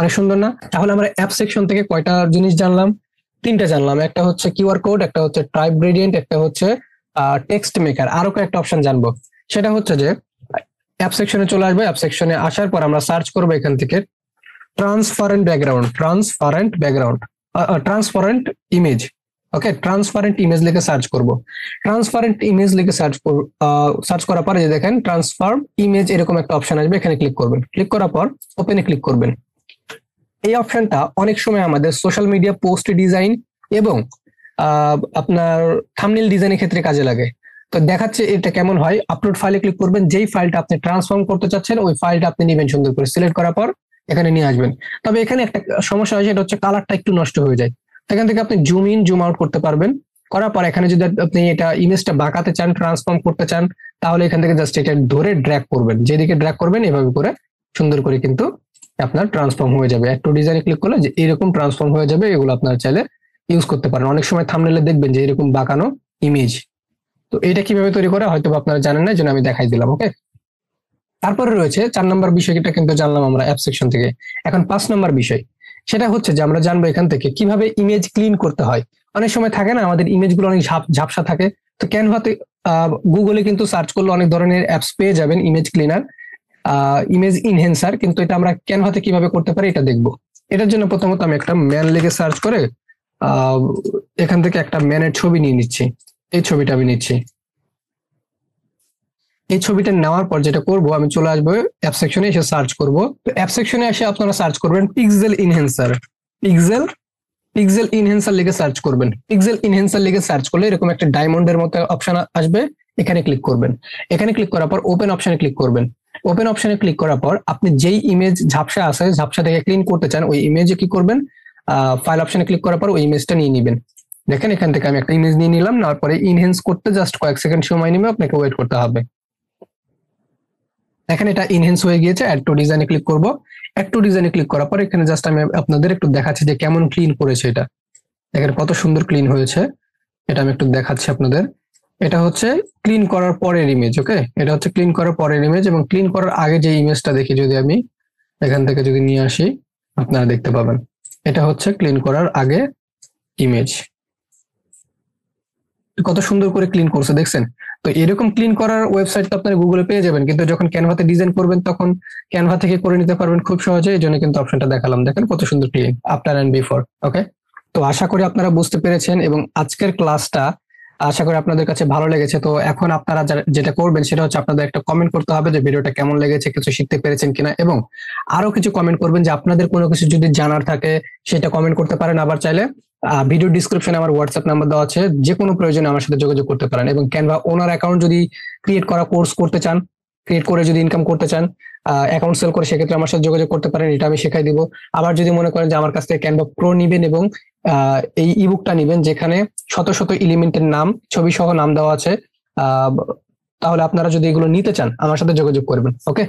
অনেক সুন্দর না? তাহলে আমরা অ্যাপ সেকশন থেকে কয়টা জিনিস জানলাম? 3টা জানলাম। একটা হচ্ছে কিউআর কোড, একটা হচ্ছে টাইপ গ্রেডিয়েন্ট, একটা হচ্ছে টেক্সট মেকার। আরো কয়েকটা অপশন জানবো, সেটা হচ্ছে যে অ্যাপ সেকশনে চলে আসবে। অ্যাপ সেকশনে আসার পর আমরা সার্চ করবো এখান থেকে ট্রান্সপারেন্ট ইমেজ। ওকে, ট্রান্সপারেন্ট ইমেজ লিখে সার্চ করব। ট্রান্সপারেন্ট ইমেজ লিখে সার্চ করার পরে যে দেখেন ট্রান্সফর্ম ইমেজ এরকম একটা অপশন আসবে, এখানে ক্লিক করবেন। ক্লিক করার পর ওপেনে ক্লিক করবেন। এই অপশনটা অনেক সময় আমাদের সোশ্যাল মিডিয়া পোস্ট ডিজাইন এবং আপনার থাম্বনেল ডিজাইনের ক্ষেত্রে কাজে লাগে। তো দেখাচ্ছে এটা কেমন হয়। আপলোড ফাইলে ক্লিক করবেন, যেই ফাইলটা আপনি ট্রান্সফর্ম করতে চাচ্ছেন ওই ফাইলটা আপনি নেবেন, সুন্দর করে সিলেক্ট করার পর এখানে নিয়ে আসবেন। তবে এখানে একটা সমস্যা হয়, সেটা হচ্ছে কালারটা একটু নষ্ট হয়ে যায়। এখান থেকে আপনি জুম ইন জুম আউট করতে পারবেন। করার পর এখানে যদি আপনি এটা ইমেজটা বাঁকাতে চান, ট্রান্সফর্ম করতে চান, তাহলে এখান থেকে জাস্ট এটা ধরে ড্র্যাগ করবেন। যেদিকে ড্র্যাগ করবেন এভাবে করে সুন্দর করে কিন্তু আপনার ট্রান্সফর্ম হয়ে যাবে। একটু ডিজাইনে ক্লিক করলে যে এরকম ট্রান্সফর্ম হয়ে যাবে। এগুলো আপনারা চাইলে ইউজ করতে পারেন। অনেক সময় থাম্বনেলে দেখবেন যে এরকম বাঁকানো ইমেজ। তো এটা কিভাবে তৈরি করা হয়তো আপনারা জানেন না, যেন আমি দেখাই দিলাম। ওকে, তারপরে রয়েছে 4 নম্বর বিষয়টা কিন্তু জানলাম আমরা অ্যাপ সেকশন থেকে। এখন 5 নম্বর বিষয়, সেটা হচ্ছে যে আমরা জানবো এখান থেকে কিভাবে ইমেজ ক্লিন করতে হয়। অনেক সময় থাকে না আমাদের ইমেজ গুলো অনেক ঝাপসা থাকে। তো ক্যানভাতে গুগলে কিন্তু সার্চ করলে অনেক ধরনের অ্যাপস পেয়ে যাবেন, ইমেজ ক্লিনার, ইমেজ ইনহেন্সার। কিন্তু এটা আমরা ক্যানভাতে কিভাবে করতে পারি এটা দেখবো। এটার জন্য প্রথমত আমি একটা ম্যান লিখে সার্চ করে এখান থেকে একটা ম্যানের ছবি নিয়ে নিচ্ছি। এই ছবিটা আমি নিচ্ছি। এই ছবিটা নেওয়ার পর যেটা করব, আমি চলে আসবো অ্যাপ সেকশনে, এসে সার্চ করব। তো অ্যাপ সেকশনে এসে আপনারা সার্চ করবেন পিক্সেল পিক্সেল ইনহ্যান্সার লিখে সার্চ করবেন। পিক্সেল ইনহ্যান্সার লিখে সার্চ করলে এরকম একটা ডায়মন্ডের মতো অপশন আসবে, এখানে ক্লিক করবেন। এখানে ক্লিক করার পর ওপেন অপশনে ক্লিক করবেন। ওপেন অপশনে ক্লিক করার পর আপনি যেই ইমেজ ঝাপসা আছে, ঝাপসা থেকে ক্লিন করতে চান, ওই ইমেজে কি করবেন, ফাইল অপশনে ক্লিক করার পর ওই ইমেজটা নিয়ে নেবেন। দেখেন এখান থেকে আমি একটা ইমেজ নিয়ে নিলাম, নেওয়ার পরে ইনহ্যান্স করতে জাস্ট কয়েক সেকেন্ড সময় নেবে, আপনাকে ওয়েট করতে হবে। এখানে এটা ইনহ্যান্স হয়ে গিয়েছে। অ্যাড টু ডিজাইনে ক্লিক করব। অ্যাড টু ডিজাইনে ক্লিক করার পর এখানে জাস্ট আমি আপনাদের একটু দেখাচ্ছি যে কেমন ক্লিন করেছে এটা। দেখেন কত সুন্দর ক্লিন হয়েছে, এটা আমি একটু দেখাচ্ছি আপনাদের। এটা হচ্ছে ক্লিন করার পরের ইমেজ। ওকে, এটা হচ্ছে ক্লিন করার পরের ইমেজ, এবং ক্লিন করার আগে যে ইমেজটা দেখি, যদি আমি এখান থেকে যদি নিয়ে আসি, আপনারা দেখতে পাবেন এটা হচ্ছে ক্লিন করার আগে ইমেজ। কত সুন্দর করে ক্লিন করছে দেখছেন। তো এরকম ক্লিন করার ওয়েবসাইট তো আপনারা গুগলে পেয়ে যাবেন, কিন্তু যখন ক্যানভাতে ডিজাইন করবেন তখন ক্যানভা থেকে করে নিতে পারবেন খুব সহজে। এই জন্য কিন্তু অপশনটা দেখালাম, দেখেন কত সুন্দর ক্লিন আফটার এন্ড বিফোর। ওকে, তো আশা করি আপনারা বুঝতে পেরেছেন এবং আজকের ক্লাসটা আশা করি আপনাদের কাছে ভালো লেগেছে। তো এখন আপনারা যেটা করবেন সেটা হচ্ছে আপনাদের একটা কমেন্ট করতে হবে যে ভিডিওটা কেমন লেগেছে, কিছু শিখতে পেরেছেন কিনা, এবং আরো কিছু কমেন্ট করবেন যে আপনাদের কোনো কিছু যদি জানার থাকে সেটা কমেন্ট করতে পারেন। আবার চাইলে ভিডিও ডিসক্রিপশনে আমার হোয়াটসঅ্যাপ নাম্বার দেওয়া আছে, যে কোনো প্রয়োজনে আমার সাথে যোগাযোগ করতে পারেন। এবং ক্যানভা ওনার অ্যাকাউন্ট যদি ক্রিয়েট করা কোর্স করতে চান, ক্রিয়েট করে যদি ইনকাম করতে চান, অ্যাকাউন্ট সেল করে, সেক্ষেত্রে আমার সাথে যোগাযোগ করতে পারেন, এটা আমি শেখাই দিব। আবার যদি মনে করেন যে আমার কাছ থেকে ক্যানভা প্রো নিবেন এবং এই ইবুকটা নিবেন যেখানে শত শত এলিমেন্টের নাম, ছবি সহ নাম দেওয়া আছে, তাহলে আপনারা যদি এগুলো নিতে চান আমার সাথে যোগাযোগ করবেন। ওকে।